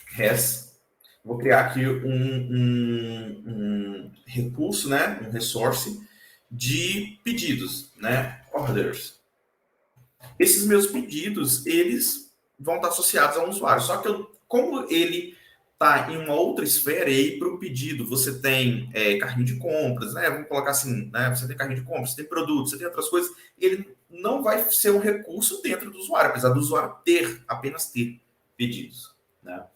Res. Vou criar aqui um recurso, né? Um resource de pedidos, né? Orders. Esses meus pedidos, eles vão estar associados a um usuário. Só que como ele está em uma outra esfera, e aí para o pedido você tem carrinho de compras, né? Vamos colocar assim, né? Você tem carrinho de compras, você tem produtos, você tem outras coisas. Ele não vai ser um recurso dentro do usuário, apesar do usuário apenas ter pedidos, né?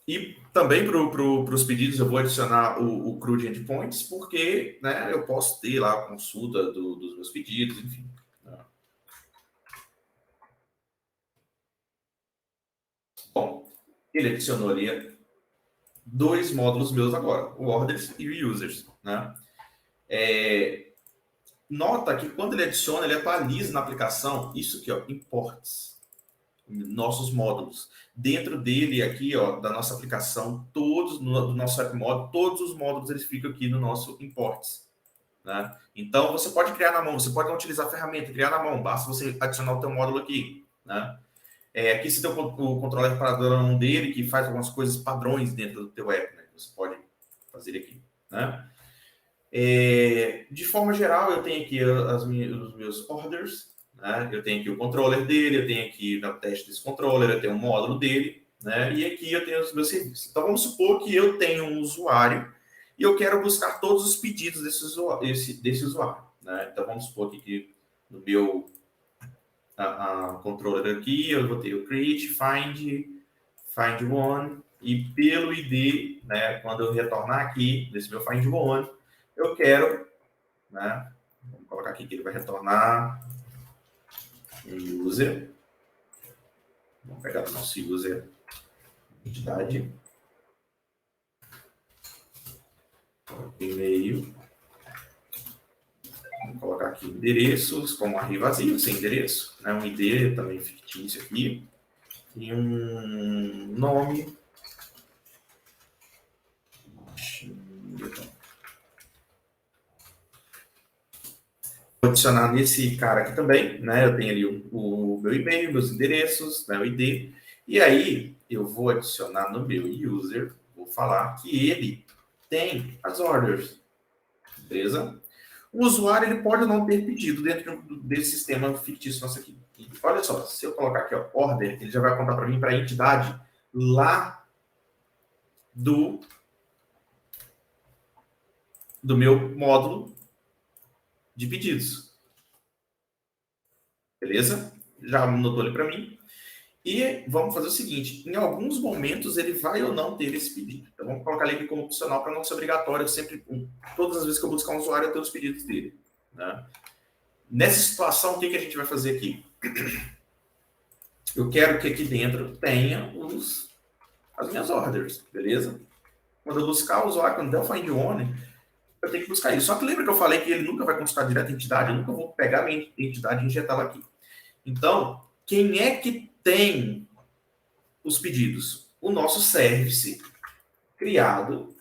E também para os pedidos eu vou adicionar o CRUD Endpoints, porque, né, eu posso ter lá a consulta dos meus pedidos, enfim. Né? Bom, ele adicionou ali 2 módulos meus agora, o Orders e o Users. Né? Nota que quando ele adiciona, ele atualiza na aplicação isso aqui, ó, Imports, nossos módulos. Dentro dele aqui, ó, da nossa aplicação, todos, do nosso app módulo, todos os módulos eles ficam aqui no nosso Imports. Né? Então, você pode criar na mão, você pode não utilizar a ferramenta, criar na mão, basta você adicionar o teu módulo aqui. Né? Aqui você tem o controller padrão dele, que faz algumas coisas padrões dentro do teu app, né? Você pode fazer aqui. Né? De forma geral, eu tenho aqui os meus orders, né? Eu tenho aqui o controller dele, eu tenho aqui no teste desse controller, eu tenho um módulo dele, né? E aqui eu tenho os meus serviços. Então, vamos supor que eu tenho um usuário e eu quero buscar todos os pedidos desse usuário. Né? Então, vamos supor aqui que no meu controller aqui, eu vou ter o create, find one, e pelo ID, né, quando eu retornar aqui, desse meu find one, eu quero, né, vamos colocar aqui que ele vai retornar um user. Vamos pegar o nosso user entidade. E-mail. Vamos colocar aqui endereços, como array vazio, sem endereço. Né, um ID também fictício aqui. E um nome. Vou adicionar nesse cara aqui também, né? Eu tenho ali o meu e-mail, meus endereços, né? O ID. E aí, eu vou adicionar no meu user, vou falar que ele tem as orders. Beleza? O usuário, ele pode não ter pedido dentro desse sistema fictício nosso aqui. E olha só, se eu colocar aqui, ó, order, ele já vai apontar para mim para a entidade lá do meu módulo de pedidos. Beleza? Já anotou ali para mim. E vamos fazer o seguinte, em alguns momentos ele vai ou não ter esse pedido. Então vamos colocar ele como opcional para não ser obrigatório. Eu sempre, todas as vezes que eu buscar um usuário, eu tenho os pedidos dele. Né? Nessa situação, o que a gente vai fazer aqui? Eu quero que aqui dentro tenha as minhas orders, beleza? Quando eu buscar o usuário, quando der o find one, eu tenho que buscar isso. Só que lembra que eu falei que ele nunca vai consultar direto a entidade? Eu nunca vou pegar a minha entidade e injetá-la aqui. Então, quem é que tem os pedidos? O nosso service criado,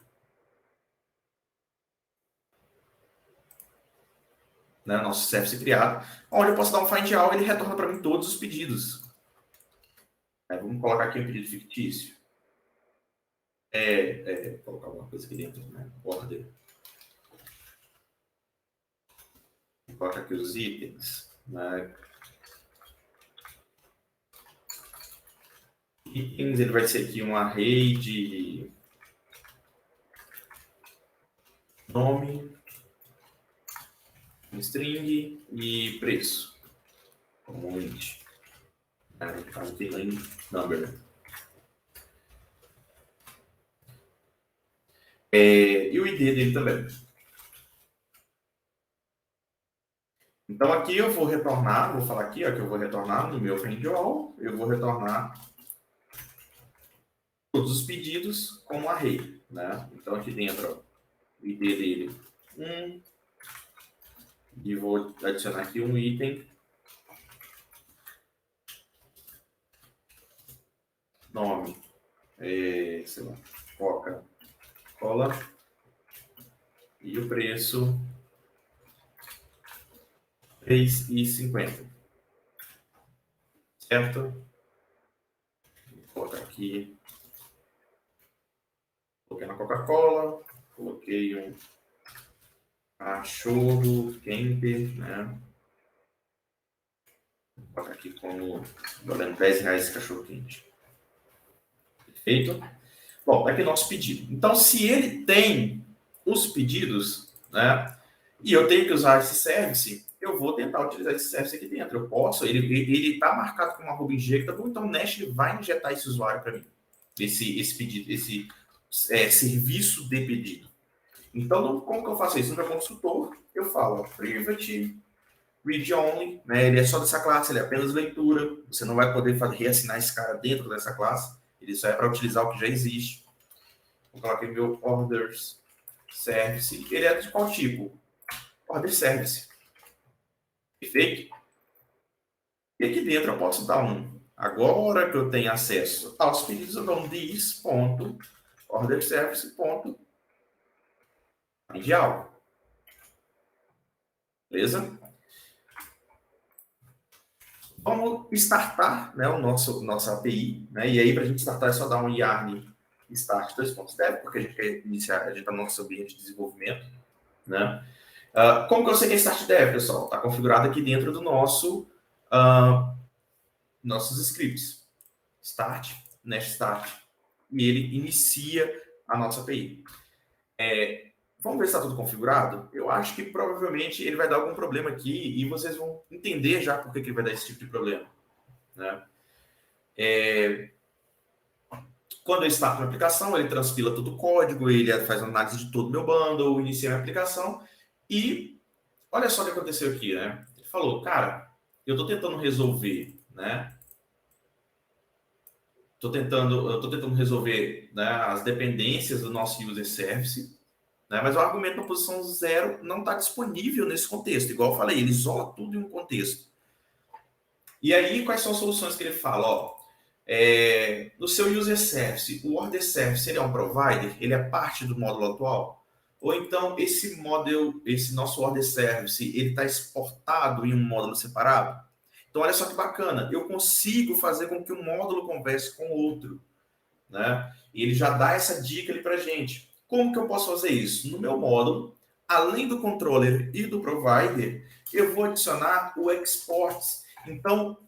né? Nosso service criado, onde eu posso dar um find all e ele retorna para mim todos os pedidos. Vamos colocar aqui um pedido fictício. Vou colocar alguma coisa aqui dentro, né? Order. Vou colocar aqui os itens. Né? Itens, ele vai ser aqui um array de nome, string e preço. Como int. No caso tem number. E o ID dele também. Então aqui eu vou retornar, vou falar aqui ó, que eu vou retornar no meu find all, eu vou retornar todos os pedidos como array. Né? Então aqui dentro, ó, o ID dele 1, e vou adicionar aqui um item, nome, sei lá, Coca-Cola, e o preço R$3,50. Certo? Vou colocar aqui. Coloquei na Coca-Cola. Coloquei um cachorro quente, né? Vou colocar aqui como valendo R$10 esse cachorro quente. Perfeito? Bom, tá aqui nosso pedido. Então, se ele tem os pedidos, né? E eu tenho que usar esse service, eu vou tentar utilizar esse service aqui dentro. Eu posso, ele está marcado como @injectable, então o Nest vai injetar esse usuário para mim. esse pedido, esse serviço de pedido. Então, como que eu faço isso? No meu construtor, eu falo private read only, né? Ele é só dessa classe, ele é apenas leitura. Você não vai poder reassinar esse cara dentro dessa classe. Ele só é para utilizar o que já existe. Vou colocar aqui meu orders service. Ele é de qual tipo? Order service. Perfeito? E aqui dentro eu posso dar agora que eu tenho acesso aos pedidos, eu dou this.orderservice.ideal. Beleza? Vamos startar, né, nossa API, né? E aí, para a gente startar, é só dar um yarn start 2.dev, porque a gente quer iniciar, a gente está no nosso ambiente de desenvolvimento, né? Como que eu sei que é start dev, pessoal? Está configurado aqui dentro do nossos scripts. Start, Nest Start. E ele inicia a nossa API. Vamos ver se está tudo configurado? Eu acho que provavelmente ele vai dar algum problema aqui e vocês vão entender já por que ele vai dar esse tipo de problema, né? Quando eu starto uma aplicação, ele transpila todo o código, ele faz uma análise de todo o meu bundle, inicia a aplicação e olha só o que aconteceu aqui, né? Ele falou, cara, eu estou tentando resolver, né? Eu estou tentando resolver, né, as dependências do nosso user service, né, mas o argumento na posição 0 não está disponível nesse contexto. Igual eu falei, ele isola tudo em um contexto. E aí, quais são as soluções que ele fala? Ó, no seu user service, o order service ele é um provider? Ele é parte do módulo atual? Ou então, esse nosso order service, ele está exportado em um módulo separado? Então, olha só que bacana, eu consigo fazer com que um módulo converse com o outro, né? E ele já dá essa dica ali para a gente. Como que eu posso fazer isso? No meu módulo, além do controller e do provider, eu vou adicionar o exports. Então,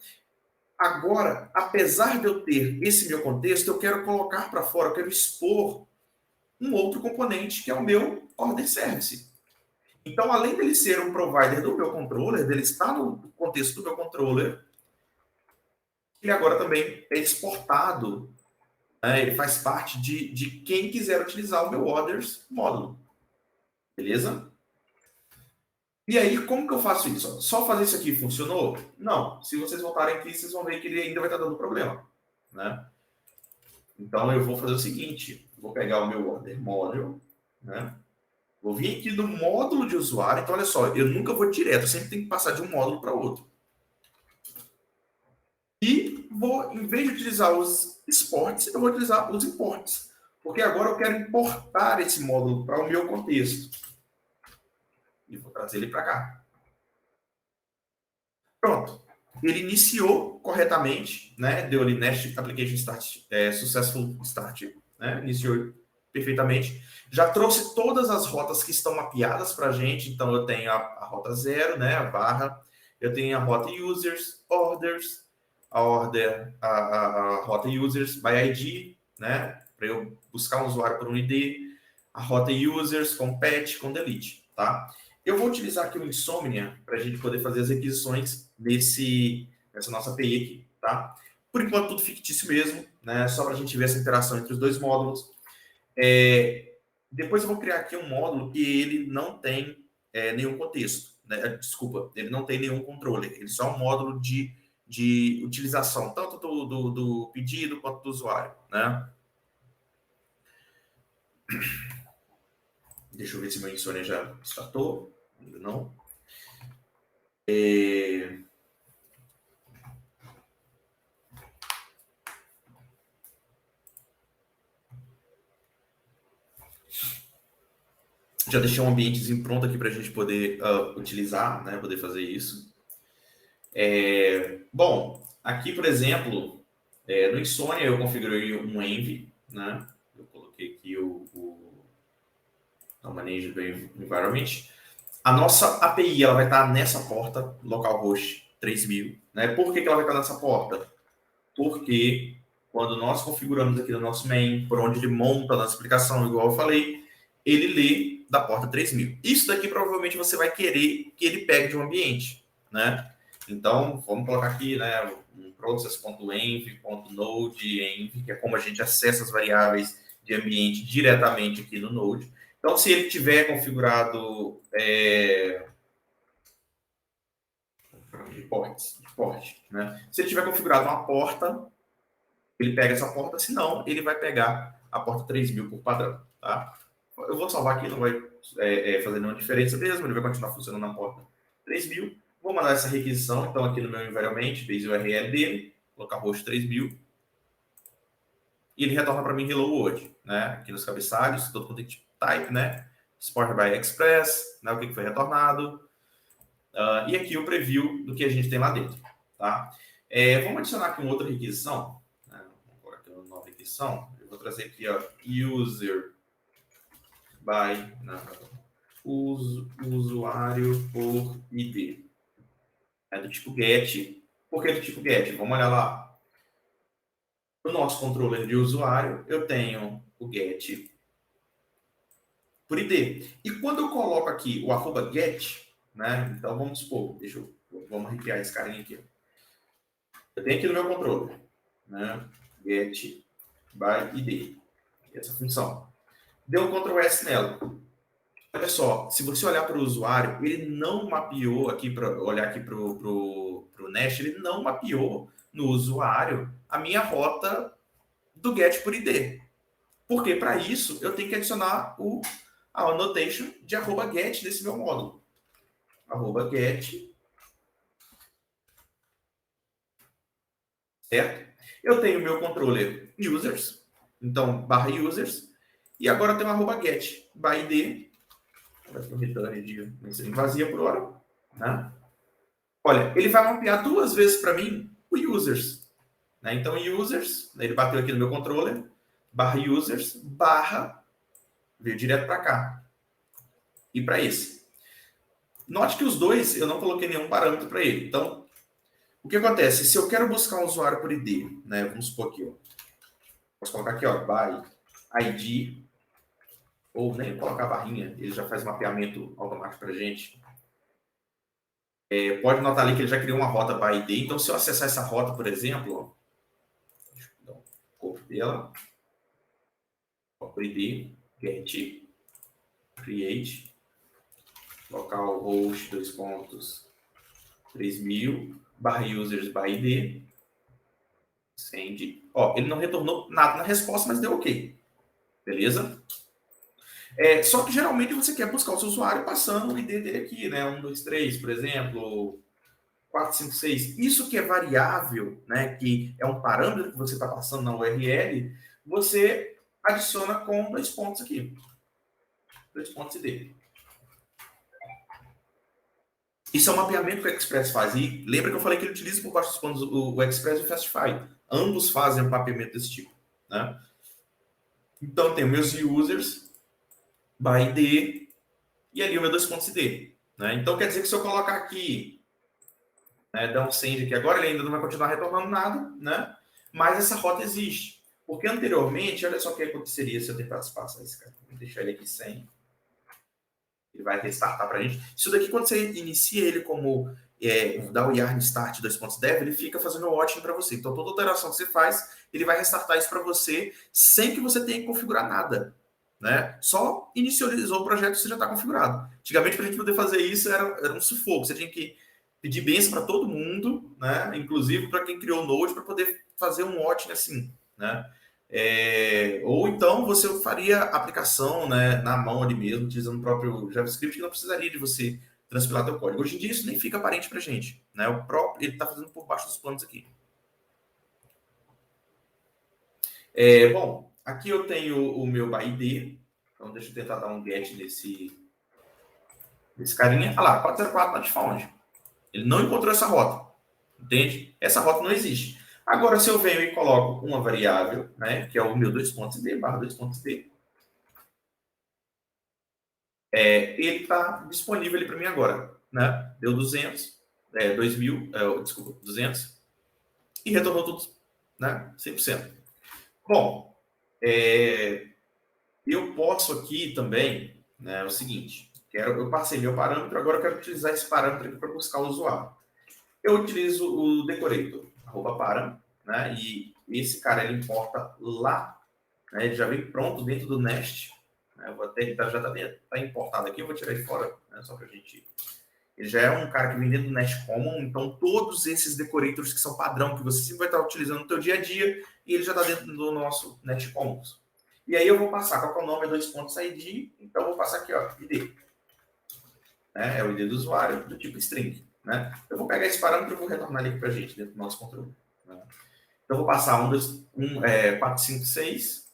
agora, apesar de eu ter esse meu contexto, eu quero colocar para fora, eu quero expor um outro componente, que é o meu order service. Então, além dele ser um provider do meu controller, dele estar no contexto do meu controller, ele agora também é exportado, né? Ele faz parte de quem quiser utilizar o meu orders módulo. Beleza? E aí, como que eu faço isso? Só fazer isso aqui funcionou? Não. Se vocês voltarem aqui, vocês vão ver que ele ainda vai estar dando problema, né? Então, eu vou fazer o seguinte. Vou pegar o meu order module, né? Vou vir aqui no módulo de usuário. Então, olha só, eu nunca vou direto. Eu sempre tenho que passar de um módulo para outro. E vou, em vez de utilizar os exports, eu vou utilizar os imports. Porque agora eu quero importar esse módulo para o meu contexto. E vou trazer ele para cá. Pronto. Ele iniciou corretamente, né? Deu ali Nest Application Start, Successful Start, né? Iniciou perfeitamente. Já trouxe todas as rotas que estão mapeadas para a gente. Então, eu tenho a rota 0, né? A barra. Eu tenho a rota Users, Orders, a rota Users by ID, né? Para eu buscar um usuário por um ID. A rota Users com Patch, com Delete, tá? Eu vou utilizar aqui o Insomnia para a gente poder fazer as requisições nessa nossa API aqui, tá? Por enquanto, tudo fictício mesmo, né? Só para a gente ver essa interação entre os dois módulos. Depois eu vou criar aqui um módulo que ele não tem nenhum contexto, né? Desculpa, ele não tem nenhum controller. Ele só é um módulo de utilização, tanto do pedido quanto do usuário, né? Deixa eu ver se meu Insomnia já startou. Ainda não. Já deixei um ambientezinho pronto aqui para a gente poder utilizar, né? Poder fazer isso. Bom, aqui, por exemplo, no Insomnia eu configurei um env, né? Eu coloquei aqui o Manage do Environment. A nossa API ela vai estar nessa porta, localhost 3000. Né? Por que ela vai estar nessa porta? Porque quando nós configuramos aqui no nosso main, por onde ele monta a nossa aplicação, igual eu falei, ele lê da porta 3000. Isso daqui provavelmente você vai querer que ele pegue de um ambiente, né? Então, vamos colocar aqui, né, um process.env.node, env, que é como a gente acessa as variáveis de ambiente diretamente aqui no Node. Então, se ele tiver configurado porte, né? Se ele tiver configurado uma porta, ele pega essa porta, se não, ele vai pegar a porta 3000 por padrão, tá? Eu vou salvar aqui, não vai fazer nenhuma diferença mesmo, ele vai continuar funcionando na porta 3000. Vou mandar essa requisição, então, aqui no meu environment, base URL dele, colocar host 3000, e ele retorna para mim hello world, né? Aqui nos cabeçalhos, todo content type, né? Support by Express, né? O que foi retornado. E aqui o preview do que a gente tem lá dentro, tá? Vamos adicionar aqui uma outra requisição, né? Vamos colocar aqui uma nova requisição. Eu vou trazer aqui, ó, user by usuário por ID. É do tipo get. Por que do tipo get? Vamos olhar lá. No nosso controller de usuário, eu tenho o get por ID. E quando eu coloco aqui o @get, né? Então vamos supor, vamos recriar esse carinha aqui. Eu tenho aqui no meu controller, né? Get by ID. Essa função. Deu um Ctrl S nela. Olha só, se você olhar para o usuário, ele não mapeou aqui, para olhar aqui para o Nest, ele não mapeou no usuário a minha rota do get por ID. Porque para isso eu tenho que adicionar a annotation de @get desse meu módulo. @get, certo? Eu tenho o meu controller users, então /users, e agora eu tenho @get by ID, vai ter um return de mensagem vazia por hora, né? Olha, ele vai mapear 2 vezes para mim o users, né? Então users, ele bateu aqui no meu controller, /users, veio direto para cá e para esse. Note que os dois eu não coloquei nenhum parâmetro para ele. Então, o que acontece? Se eu quero buscar um usuário por ID, né? Vamos supor aqui, ó. Posso colocar aqui, ó, by ID, ou nem colocar a barrinha, ele já faz mapeamento automático para a gente. Pode notar ali que ele já criou uma rota by ID. Então, se eu acessar essa rota, por exemplo, ó, deixa eu dar um copy dela, por ID, get, create, localhost 3000 /users by ID, send. Ó, ele não retornou nada na resposta, mas deu OK. Beleza? Só que geralmente você quer buscar o seu usuário passando o ID dele aqui, né? 1, 2, 3, por exemplo, 4, 5, 6. Isso que é variável, né? Que é um parâmetro que você está passando na URL, você adiciona com 2 pontos aqui. 2 pontos ID. Isso é um mapeamento que o Express faz. E lembra que eu falei que ele utiliza por baixo dos panos o Express e o Fastify. Ambos fazem um mapeamento desse tipo, né? Então, tem meus users, by ID, e ali o meu 2 pontos ID. Né? Então, quer dizer que se eu colocar aqui, né, dar um send aqui agora, ele ainda não vai continuar retornando nada, né? Mas essa rota existe. Porque anteriormente, olha só o que aconteceria se eu tentasse passar esse cara. Vou deixar ele aqui sem. Ele vai restartar para a gente. Isso daqui, quando você inicia ele como dá o yarn start 2.dev, ele fica fazendo o watching para você. Então, toda alteração que você faz, ele vai restartar isso para você sem que você tenha que configurar nada. Né? Só inicializou o projeto e você já está configurado. Antigamente, para a gente poder fazer isso, era um sufoco. Você tinha que pedir bênção para todo mundo, né? Inclusive para quem criou o Node, para poder fazer um watching assim. Né? Ou então você faria aplicação, né, na mão ali mesmo, utilizando o próprio JavaScript, que não precisaria de você transpilar teu código. Hoje em dia isso nem fica aparente para a gente. Né? Ele está fazendo por baixo dos panos aqui. Bom, aqui eu tenho o meu by ID. Então deixa eu tentar dar um get nesse carinha. Olha lá, 404 not found. Ele não encontrou essa rota. Entende? Essa rota não existe. Agora, se eu venho e coloco uma variável, né, que é o meu 2.id, /2.id, ele está disponível ali para mim agora. Né? Deu 200, 2000, desculpa, 200, e retornou tudo, né, 100%. Bom, eu posso aqui também, né, o seguinte, eu passei meu parâmetro, agora eu quero utilizar esse parâmetro aqui para buscar o usuário. Eu utilizo o decorator, @para, né? E esse cara ele importa lá, né? Ele já vem pronto dentro do Nest. Né? Eu vou até já tá importado aqui, eu vou tirar ele fora, né? Só para a gente. Ele já é um cara que vem dentro do Nest Common, então todos esses decorators que são padrão, que você sempre vai estar utilizando no seu dia a dia, e ele já está dentro do nosso Nest Commons. E aí eu vou passar, qual que é o nome? É 2.id, então eu vou passar aqui, ó, ID. Né? É o ID do usuário, do tipo string. Né? Eu vou pegar esse parâmetro e vou retornar ele aqui para a gente, dentro do nosso controle. Né? Então eu vou passar 4, 5, 6.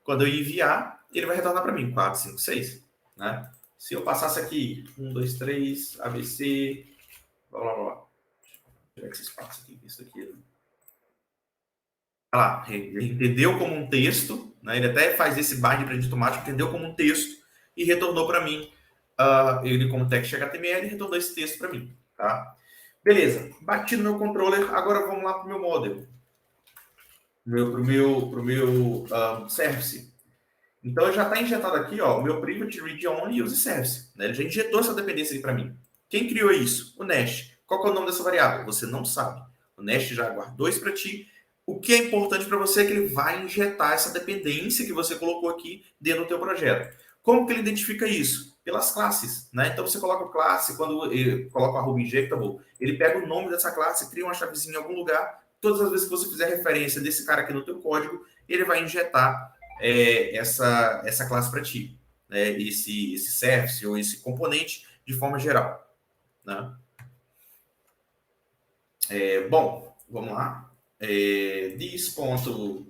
Quando eu enviar, ele vai retornar para mim, 4, 5, 6. Né? Se eu passasse aqui, 1, 2, 3, ABC, blá, blá, blá. Deixa eu ver esse espaço aqui, isso aqui. Olha lá, ele entendeu como um texto, né? Ele até faz esse bind para automático, entendeu como um texto e retornou para mim. Ele como text HTML retornou esse texto para mim. Tá? Beleza, bati no meu controller, agora vamos lá para o meu model. Pro meu service. Então, já está injetado aqui, ó, o meu private read only use service. Né? Ele já injetou essa dependência aí para mim. Quem criou isso? O Nest. Qual que é o nome dessa variável? Você não sabe. O Nest já guardou isso para ti. O que é importante para você é que ele vai injetar essa dependência que você colocou aqui dentro do teu projeto. Como que ele identifica isso? Pelas classes. Né? Então, você coloca a classe, quando ele coloca o @injectable, ele pega o nome dessa classe, cria uma chavezinha em algum lugar. Todas as vezes que você fizer referência desse cara aqui no teu código, ele vai injetar essa classe para ti, né? esse service ou esse componente de forma geral. Né? Bom, vamos lá. This.meu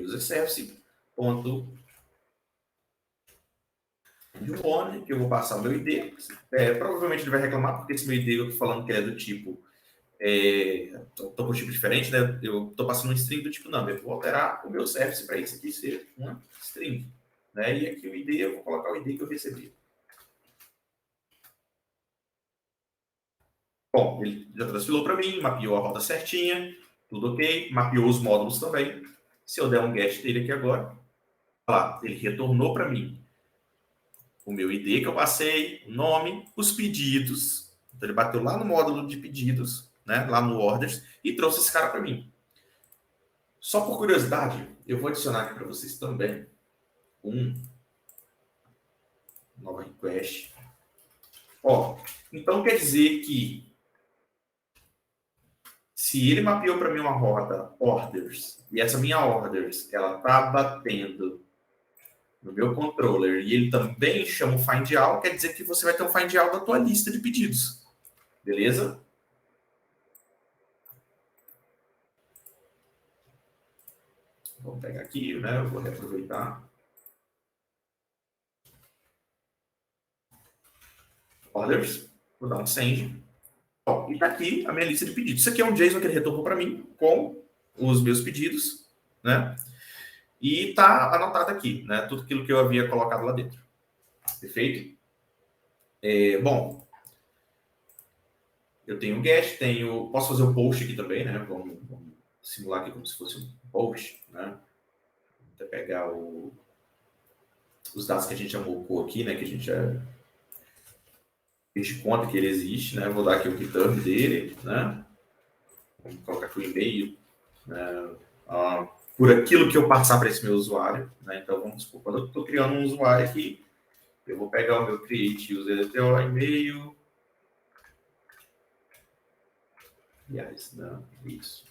user service ponto one, que eu vou passar o meu ID. Provavelmente ele vai reclamar, porque esse meu ID eu estou falando que ele é do tipo estou com um tipo diferente, né? Eu estou passando um string do tipo number. Eu vou alterar o meu service para isso aqui ser uma string. Né? E aqui o ID, eu vou colocar o ID que eu recebi. Bom, ele já transfilou para mim, mapeou a rota certinha, tudo ok, mapeou os módulos também. Se eu der um get dele aqui agora, lá, ele retornou para mim o meu ID que eu passei, o nome, os pedidos. Então ele bateu lá no módulo de pedidos, né, lá no orders, e trouxe esse cara para mim. Só por curiosidade, eu vou adicionar aqui para vocês também nova request. Ó, então quer dizer que se ele mapeou para mim uma rota orders, e essa minha orders, ela tá batendo no meu controller, e ele também chama o find all, quer dizer que você vai ter um find all da tua lista de pedidos. Beleza? Vou pegar aqui, né? Eu vou reaproveitar. Orders, vou dar um send. Ó, e tá aqui a minha lista de pedidos. Isso aqui é um JSON que ele retornou para mim com os meus pedidos, né? E tá anotado aqui, né? Tudo aquilo que eu havia colocado lá dentro. Perfeito? Bom, eu tenho o get, posso fazer o post aqui também, né? Vamos simular aqui como se fosse um post, né? Vou até pegar os dados que a gente já mocou aqui, né? Que a gente já fez de conta que ele existe, né? Vou dar aqui o return dele, né? Vamos colocar aqui o e-mail, né? Por aquilo que eu passar para esse meu usuário, né? Então, vamos supor, quando eu estou criando um usuário aqui, eu vou pegar o meu create user e-mail. Aliás, não, isso.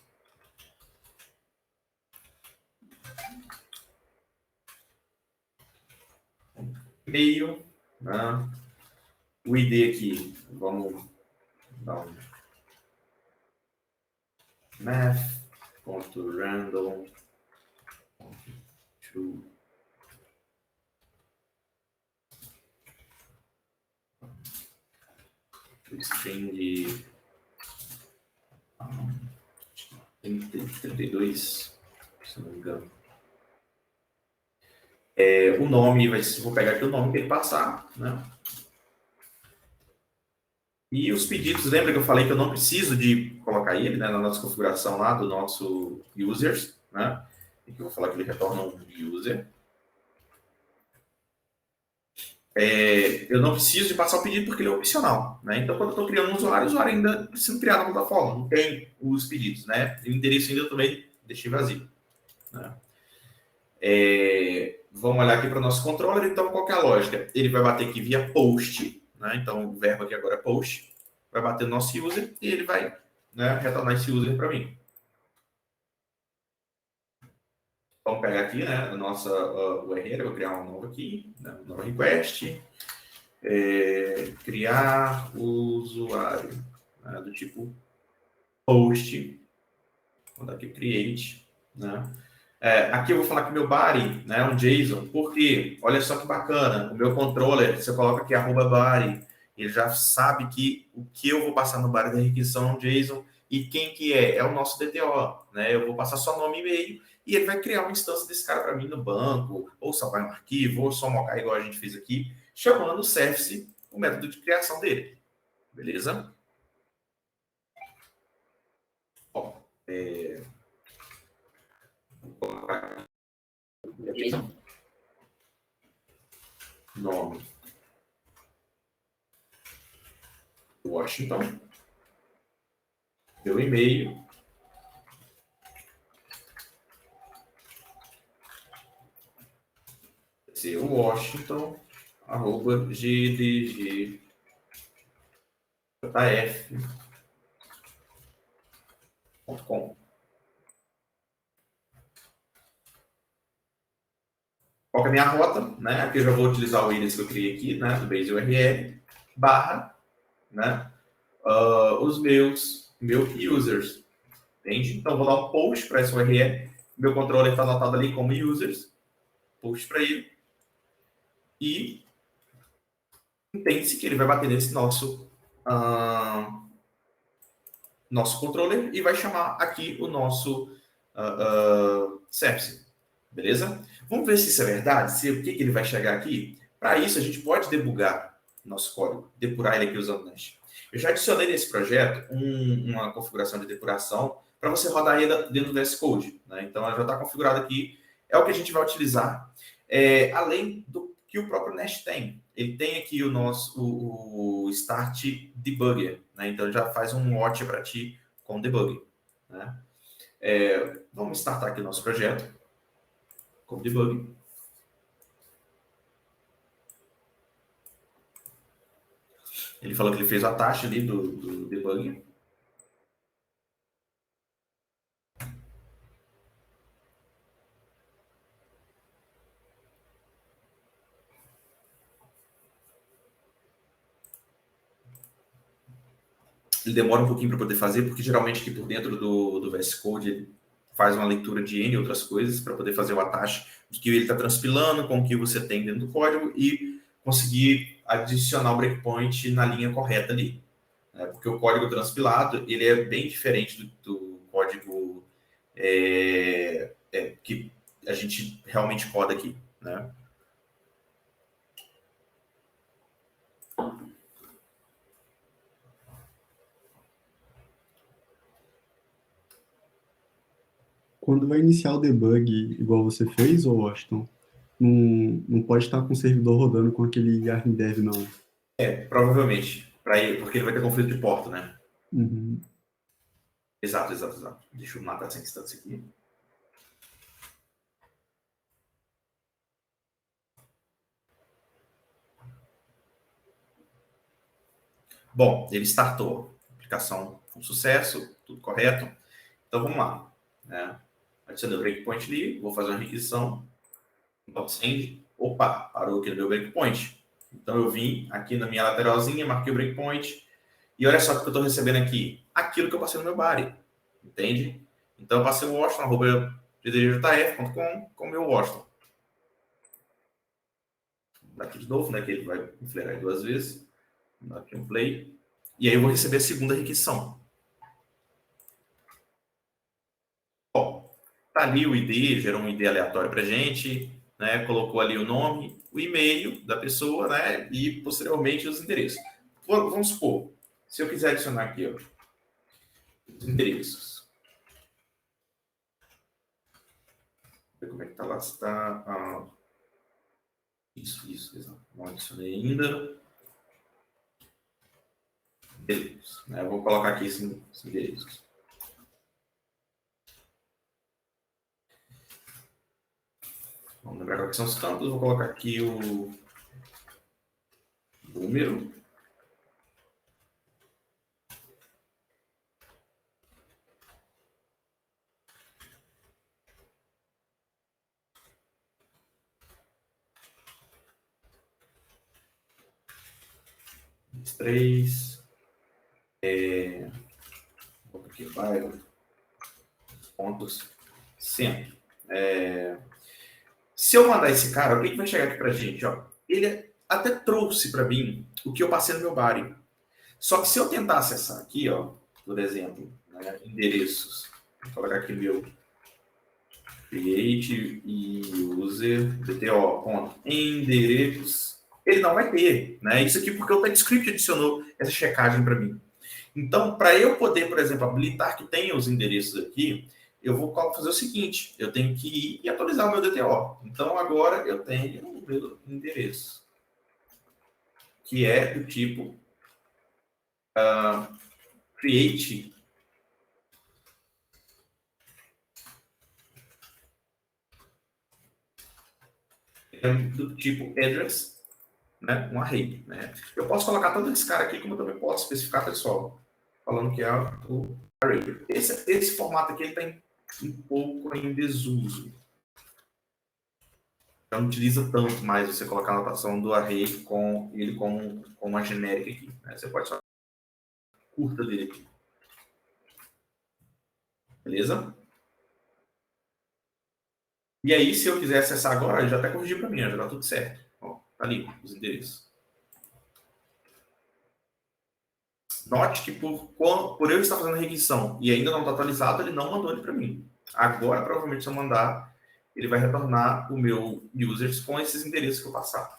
E-mail, né? O ID aqui, vamos dar um math.random to string 32, se não me engano. O nome, vou pegar aqui o nome que ele passar, né? E os pedidos, lembra que eu falei que eu não preciso de colocar ele, né, na nossa configuração lá do nosso users, né? E que eu vou falar que ele retorna um user. eu não preciso de passar o pedido porque ele é opcional, né? Então, quando eu estou criando um usuário, o usuário ainda precisa criar na plataforma, não tem os pedidos, né? E o endereço ainda eu também deixei vazio, né? Vamos olhar aqui para o nosso controller, então qual que é a lógica? Ele vai bater aqui via post, né? Então o verbo aqui agora é post, vai bater no nosso user e ele vai, né, retornar esse user para mim. Vamos pegar aqui, né, a nossa URL, eu vou criar um novo aqui, né, um novo request, criar usuário, né, do tipo post, vou dar aqui create, né? Aqui eu vou falar que meu body, né, é um JSON, porque, olha só que bacana, o meu controller, você coloca aqui @body, ele já sabe que o que eu vou passar no body da requisição é um JSON, e quem que é? É o nosso DTO, né? Eu vou passar só nome e e-mail, e ele vai criar uma instância desse cara para mim no banco, ou salvar um arquivo, ou só mocar igual a gente fez aqui, chamando o service, o método de criação dele. Beleza? Ó, nome Washington, meu e-mail, ser washington@gdgjf.com. Qual que é a minha rota, né? Aqui eu já vou utilizar o endereço que eu criei aqui, né? Do base URL, barra, né? Os meus users, entende? Então, vou dar um post para essa URL. Meu controller está anotado ali como users, post para ele. E entende-se que ele vai bater nesse nosso controller e vai chamar aqui o nosso service. Beleza? Vamos ver se isso é verdade, o que ele vai chegar aqui. Para isso, a gente pode debugar nosso código, depurar ele aqui usando o Nest. Eu já adicionei nesse projeto uma configuração de depuração para você rodar ele dentro do VS Code. Né? Então, ela já está configurada aqui. É o que a gente vai utilizar. Além do que o próprio Nest tem. Ele tem aqui o Start Debugger. Né? Então, ele já faz um watch para ti com debug. Né? Vamos startar aqui o nosso projeto como debug. Ele falou que ele fez a taxa ali do debug. Ele demora um pouquinho para poder fazer, porque geralmente aqui por dentro do VS Code ele faz uma leitura de N outras coisas para poder fazer o atache de que ele está transpilando com o que você tem dentro do código e conseguir adicionar o breakpoint na linha correta ali. Né? Porque o código transpilado ele é bem diferente do código que a gente realmente roda aqui. Né? Quando vai iniciar o debug, igual você fez, ô Washington, não pode estar com o servidor rodando com aquele yarn-dev, não. Provavelmente. Porque ele vai ter conflito de porta, né? Uhum. Exato. Deixa eu matar essa instância aqui. Bom, ele startou. Aplicação com sucesso, tudo correto. Então vamos lá. Né? Adicionei o breakpoint ali, vou fazer uma requisição. Send. Opa, parou aqui no meu breakpoint. Então eu vim aqui na minha lateralzinha, marquei o breakpoint. E olha só o que eu estou recebendo aqui. Aquilo que eu passei no meu body. Entende? Então eu passei o Washington@gdgjf.com com o meu Washington. Vou dar aqui de novo, né? Que ele vai flerar duas vezes. Vou dar aqui um play. E aí eu vou receber a segunda requisição. Bom, tá ali o ID, gerou um ID aleatório para gente, né? Colocou ali o nome, o e-mail da pessoa, né? E posteriormente os endereços. Vamos supor, se eu quiser adicionar aqui, ó, os endereços. Ver como é que tá lá, está. Isso, exato. Não adicionei ainda. Beleza. Eu vou colocar aqui esse endereço. Vamos lembrar quais são os campos. Vou colocar aqui o número. Três. Vou aqui, bairro. Pontos. Centro. Se eu mandar esse cara, o que vai chegar aqui pra gente? Ó? Ele até trouxe para mim o que eu passei no meu body. Só que se eu tentar acessar aqui, ó, por exemplo, né, endereços, vou colocar aqui meu create e user bto, endereços, ele não vai ter, né? Isso aqui porque o TypeScript adicionou essa checagem para mim. Então, para eu poder, por exemplo, habilitar que tenha os endereços aqui, eu vou fazer o seguinte, eu tenho que ir e atualizar o meu DTO. Então, agora eu tenho o meu endereço, que é do tipo create do tipo address, né, um array. Né? Eu posso colocar todo esse cara aqui, como eu também posso especificar, pessoal, falando que é o array. Esse formato aqui está um pouco em desuso. Já não utiliza tanto mais você colocar a notação do array com ele como uma genérica aqui. Né? Você pode só curta dele aqui. Beleza? E aí, se eu quiser acessar agora, ele já até corrigiu para mim, já está tudo certo. Ó, tá ali, os endereços. Note que por eu estar fazendo a requisição e ainda não está atualizado, ele não mandou ele para mim. Agora, provavelmente, se eu mandar, ele vai retornar o meu users com esses endereços que eu passar.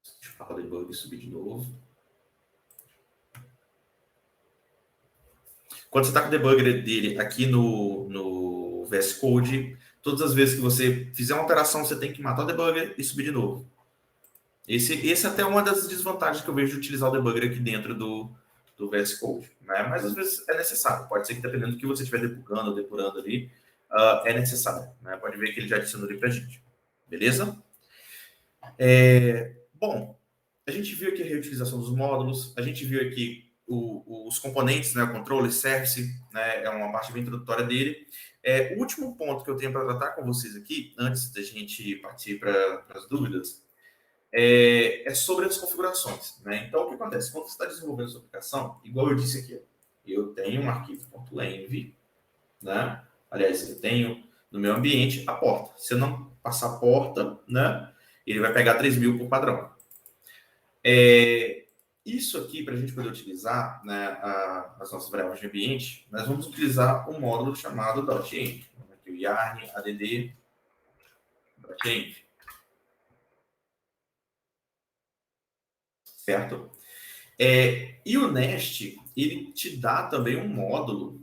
Deixa eu falar o debug e subir de novo. Quando você está com o debugger dele aqui no VS Code, todas as vezes que você fizer uma operação, você tem que matar o debugger e subir de novo. Esse é até uma das desvantagens que eu vejo de utilizar o debugger aqui dentro do VS Code. Né? Mas às vezes é necessário. Pode ser que dependendo do que você estiver debugando ou depurando ali, é necessário. Né? Pode ver que ele já adicionou ali para a gente. Beleza? Bom, a gente viu aqui a reutilização dos módulos, a gente viu aqui os componentes, né, o controle, service, né, é uma parte bem introdutória dele. O último ponto que eu tenho para tratar com vocês aqui, antes da gente partir para as dúvidas, é sobre as configurações. Né? Então, o que acontece? Quando você está desenvolvendo sua aplicação, igual eu disse aqui, eu tenho um arquivo .env, né? Aliás, eu tenho no meu ambiente a porta. Se eu não passar a porta, né, ele vai pegar 3.000 por padrão. Isso aqui, para a gente poder utilizar, né, as nossas variáveis de ambiente, nós vamos utilizar um módulo chamado .env. Aqui o yarn add .env. Certo? E o Nest, ele te dá também um módulo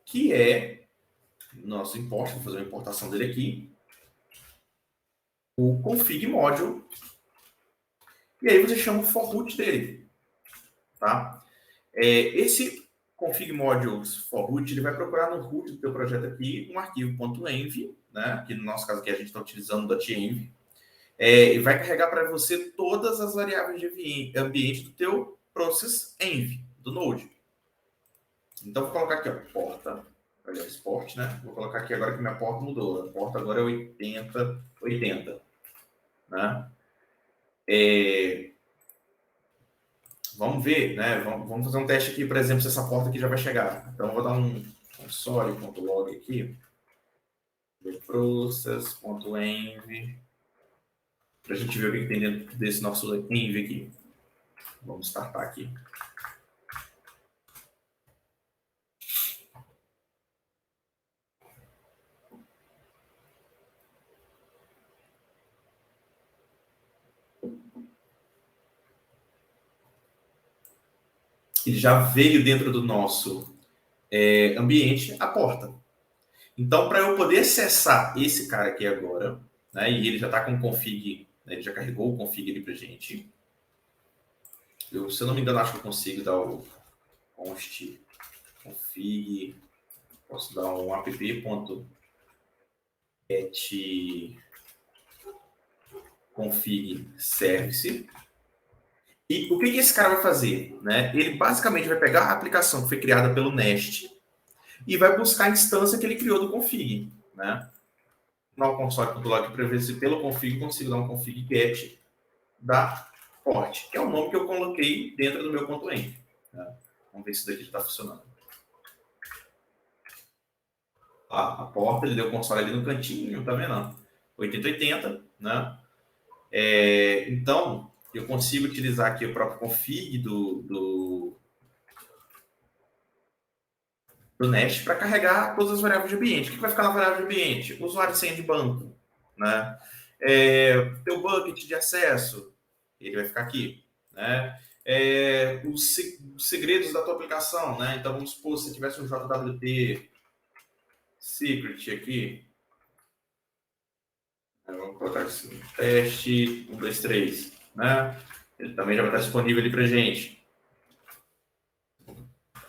que é nosso import, vou fazer uma importação dele aqui, o config module, e aí você chama o for root dele. Tá? Esse config modules for root, ele vai procurar no root do teu projeto aqui um arquivo .env, né? Que no nosso caso aqui a gente está utilizando o .env, e vai carregar para você todas as variáveis de ambiente do teu process env, do Node. Então, vou colocar aqui, ó, porta, aliás, port, né? Vou colocar aqui agora que minha porta mudou. A porta agora é 80, né? Vamos ver, né? Vamos fazer um teste aqui, por exemplo, se essa porta aqui já vai chegar. Então, eu vou dar um console.log aqui, process.env, para a gente ver o que tem dentro desse nosso env aqui. Vamos startar aqui. Ele já veio dentro do nosso ambiente a porta. Então, para eu poder acessar esse cara aqui agora, né, e ele já está com config, né, ele já carregou o config ali para gente. Se eu não me engano, acho que eu consigo dar o const config, posso dar um app.get config service. E o que esse cara vai fazer? Né? Ele basicamente vai pegar a aplicação que foi criada pelo Nest e vai buscar a instância que ele criou do config. Né? No console.log para ver se pelo config consigo dar um config get da port, que é o nome que eu coloquei dentro do meu ponto .env. Né? Vamos ver se isso daqui está funcionando. A porta, ele deu o console ali no cantinho, tá vendo? 8080, né? Então, eu consigo utilizar aqui o próprio config do Nest para carregar todas as variáveis de ambiente. O que vai ficar na variável de ambiente? Usuário e senha de banco, né? Teu bucket de acesso, ele vai ficar aqui, né? Os segredos da tua aplicação, né? Então, vamos supor, se tivesse um JWT secret aqui, vamos colocar assim, teste 1, 2, 3, né? Ele também já vai estar disponível ali para gente.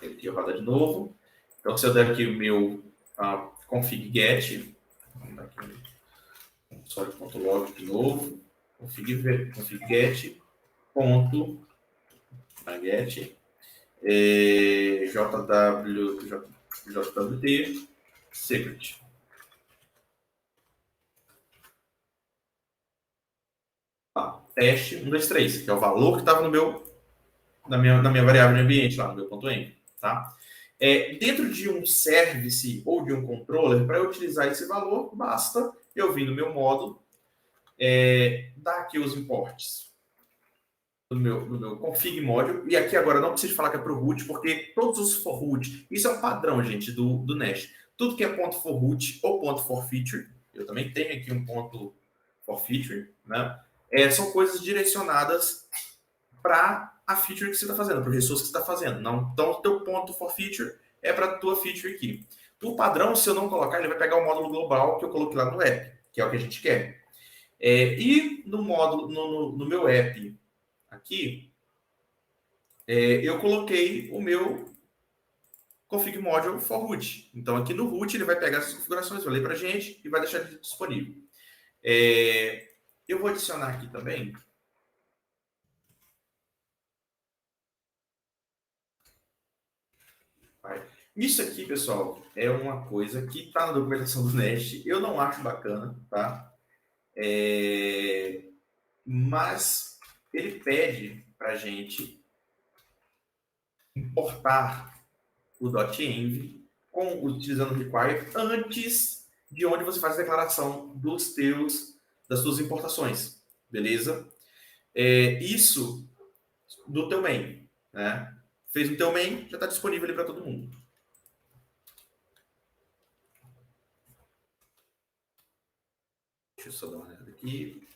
Ele aqui roda de novo. Então, se eu der aqui o meu config get, vamos dar aqui console.log de novo, config get, ponto, get, jwt, secret. Teste 1, 2, 3, que é o valor que estava na minha variável de ambiente, lá no meu ponto .env, tá? Dentro de um service ou de um controller, para eu utilizar esse valor, basta eu vir no meu módulo, dar aqui os imports no meu config module, e aqui agora não preciso falar que é para o root, porque todos os for root, isso é um padrão, gente, do Nest. Tudo que é ponto for root ou ponto for feature, eu também tenho aqui um ponto for feature, né? São coisas direcionadas para a feature que você está fazendo, para o recurso que você está fazendo. Não, então, o teu ponto for feature é para a tua feature aqui. O padrão, se eu não colocar, ele vai pegar o módulo global que eu coloquei lá no app, que é o que a gente quer. E no módulo, no meu app aqui, eu coloquei o meu config module for root. Então, aqui no root, ele vai pegar essas configurações, vai ler para a gente e vai deixar ele disponível. Eu vou adicionar aqui também isso aqui, pessoal, é uma coisa que está na documentação do Nest. Eu não acho bacana, tá? Mas ele pede para a gente importar o .env utilizando o require antes de onde você faz a declaração das suas importações, beleza? Isso do teu main, né? Fez no teu main, já está disponível ali para todo mundo. Deixa eu só dar uma olhada aqui.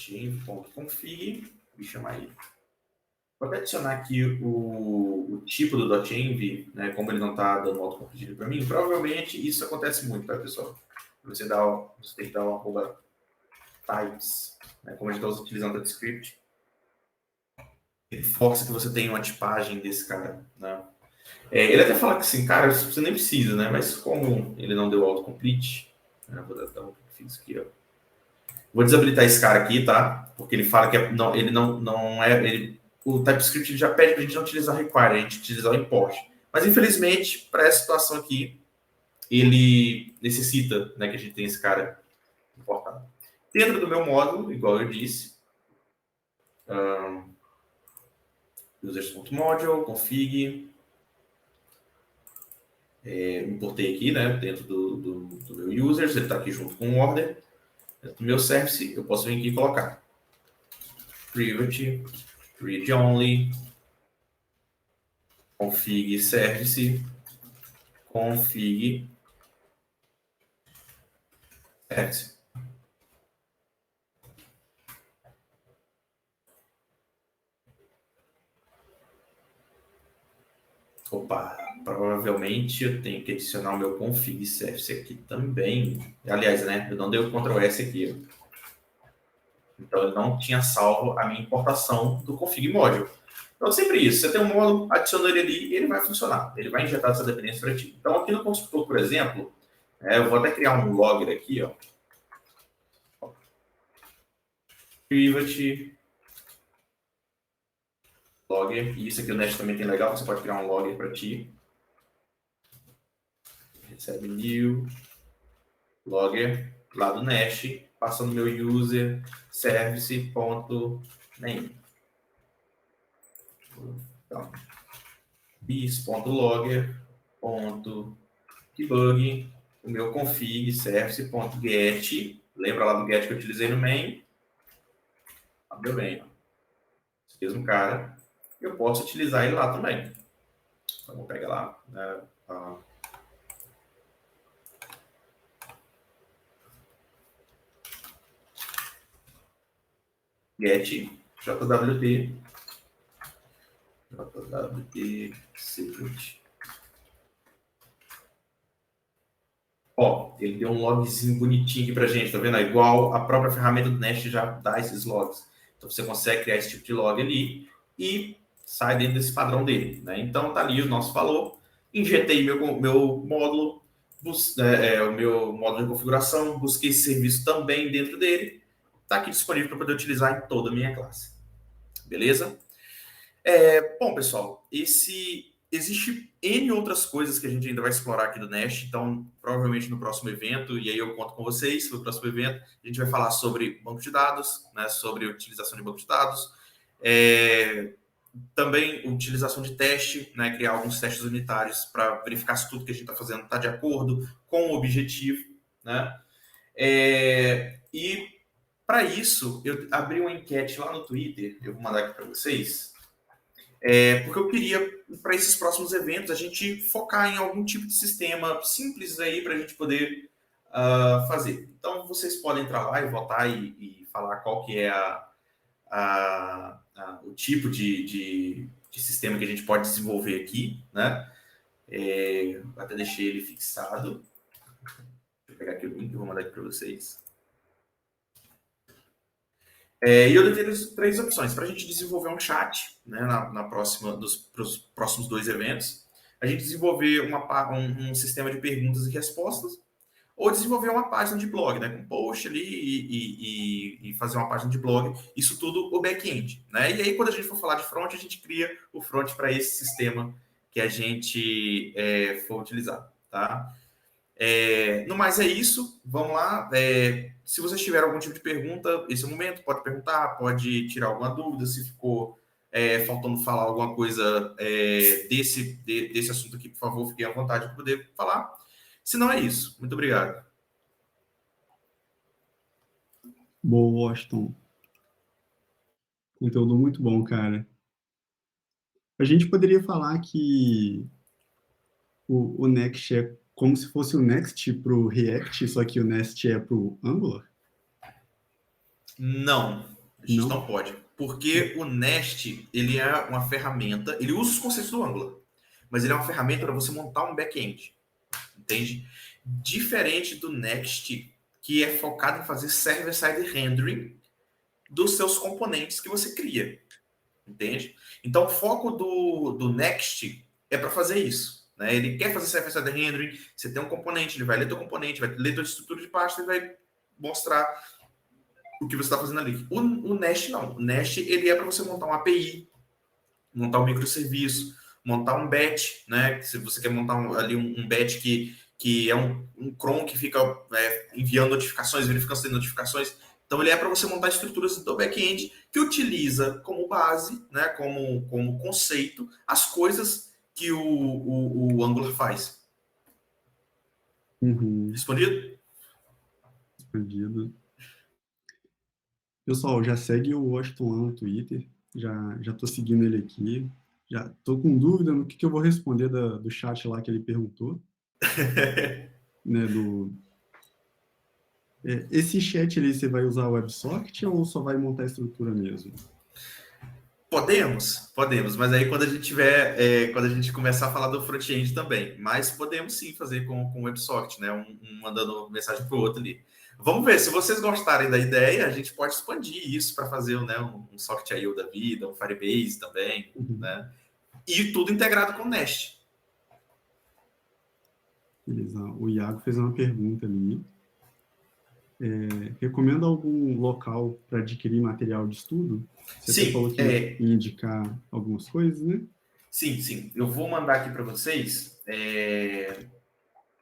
.env.config e chamar ele. Vou até adicionar aqui o tipo do .env, né, como ele não está dando autocompletion para mim. Provavelmente isso acontece muito, tá, pessoal? Você tem que dar o arroba types, né, como a gente está utilizando o TypeScript. Ele força que você tenha uma tipagem desse cara, né? Ele até fala que assim, cara, você nem precisa, né? Mas como ele não deu autocomplete, né, vou dar um fiz aqui, ó. Vou desabilitar esse cara aqui, tá? Porque ele fala que ele não é. O TypeScript ele já pede para a gente não utilizar require, a gente utilizar o import. Mas, infelizmente, para essa situação aqui, ele necessita, né, que a gente tenha esse cara importado. Dentro do meu módulo, igual eu disse, users.module, config, importei aqui, né, dentro do meu users, ele está aqui junto com o order. Dentro do meu service, eu posso vir aqui e colocar private, read only, config service, config service. Opa, provavelmente eu tenho que adicionar o meu config service aqui também. Aliás, né, eu não dei o Ctrl S aqui. Então, eu não tinha salvo a minha importação do config module. Então, sempre isso. Você tem um módulo, adiciona ele ali e ele vai funcionar. Ele vai injetar essa dependência para ti. Então, aqui no construtor, por exemplo, eu vou até criar um logger aqui, ó. Private logger. E isso aqui o Nest também tem legal. Você pode criar um logger para ti. Recebe new logger lá do Nest. Passa no meu user service.name. Então, bis.logger.debug, o meu config service.get, lembra lá do get que eu utilizei no main? Abriu bem, ó. Esse mesmo cara, eu posso utilizar ele lá também. Então, vou pegar lá, né, get jwt secret. Ó, ele deu um logzinho bonitinho aqui pra gente, tá vendo? Igual a própria ferramenta do Nest já dá esses logs. Então você consegue criar esse tipo de log ali e sai dentro desse padrão dele, né? Então tá ali o nosso valor, injetei meu módulo, o meu módulo de configuração, busquei esse serviço também dentro dele, tá aqui disponível para poder utilizar em toda a minha classe. Beleza? Bom, pessoal, existe N outras coisas que a gente ainda vai explorar aqui do Nest, então provavelmente no próximo evento, e aí eu conto com vocês, no próximo evento, a gente vai falar sobre banco de dados, né, sobre utilização de banco de dados, também utilização de teste, né, criar alguns testes unitários para verificar se tudo que a gente está fazendo está de acordo com o objetivo, né? E para isso, eu abri uma enquete lá no Twitter, eu vou mandar aqui para vocês, porque eu queria, para esses próximos eventos, a gente focar em algum tipo de sistema simples aí para a gente poder fazer. Então, vocês podem entrar lá e votar e falar qual que é o tipo de sistema que a gente pode desenvolver aqui, né? Até deixei ele fixado. Deixa eu pegar aqui o link e vou mandar aqui para vocês. E eu dei três opções para a gente desenvolver um chat, né, pros próximos 2 eventos. A gente desenvolver um sistema de perguntas e respostas, ou desenvolver uma página de blog, né, com post ali e fazer uma página de blog, isso tudo o back-end, né? E aí, quando a gente for falar de front, a gente cria o front para esse sistema que a gente for utilizar, tá? No mais é isso, vamos lá. Se vocês tiverem algum tipo de pergunta, esse é o momento, pode perguntar, pode tirar alguma dúvida, se ficou faltando falar alguma coisa desse assunto aqui, por favor, fiquem à vontade de poder falar. Se não é isso, muito obrigado. Boa, Washington. Conteúdo muito bom, cara. A gente poderia falar que o Next é como se fosse o Next para o React, só que o Nest é para o Angular? Não, a gente não pode. Porque o Nest, ele é uma ferramenta, ele usa os conceitos do Angular, mas ele é uma ferramenta para você montar um back-end, entende? Diferente do Next, que é focado em fazer server-side rendering dos seus componentes que você cria, entende? Então, o foco do Next é para fazer isso, né? Ele quer fazer server-side rendering, você tem um componente, ele vai ler teu componente, vai ler tua estrutura de pasta e vai mostrar o que você está fazendo ali. O Nest não. O Nest, ele é para você montar uma API, montar um microserviço, montar um batch, né? Se você quer montar um batch que é um cron que fica enviando notificações, verificando se tem notificações. Então, ele é para você montar estruturas do back-end que utiliza como base, né, como conceito, as coisas que o Angular faz. Uhum. Respondido? Respondido. Pessoal, já segue o Washington lá no Twitter. Já tô seguindo ele aqui. Já tô com dúvida no que eu vou responder do chat lá que ele perguntou. Né, esse chat ali, você vai usar o WebSocket ou só vai montar a estrutura mesmo? Podemos, mas aí quando a gente tiver, quando a gente começar a falar do front-end também, mas podemos sim fazer com o WebSocket, né? Um mandando mensagem para o outro ali. Vamos ver, se vocês gostarem da ideia, a gente pode expandir isso para fazer, né, um Socket.io da vida, um Firebase também, né? E tudo integrado com o Nest. Beleza. O Iago fez uma pergunta ali. Recomenda algum local para adquirir material de estudo? Você Sim, falou que ia indicar algumas coisas, né? sim. Eu vou mandar aqui para vocês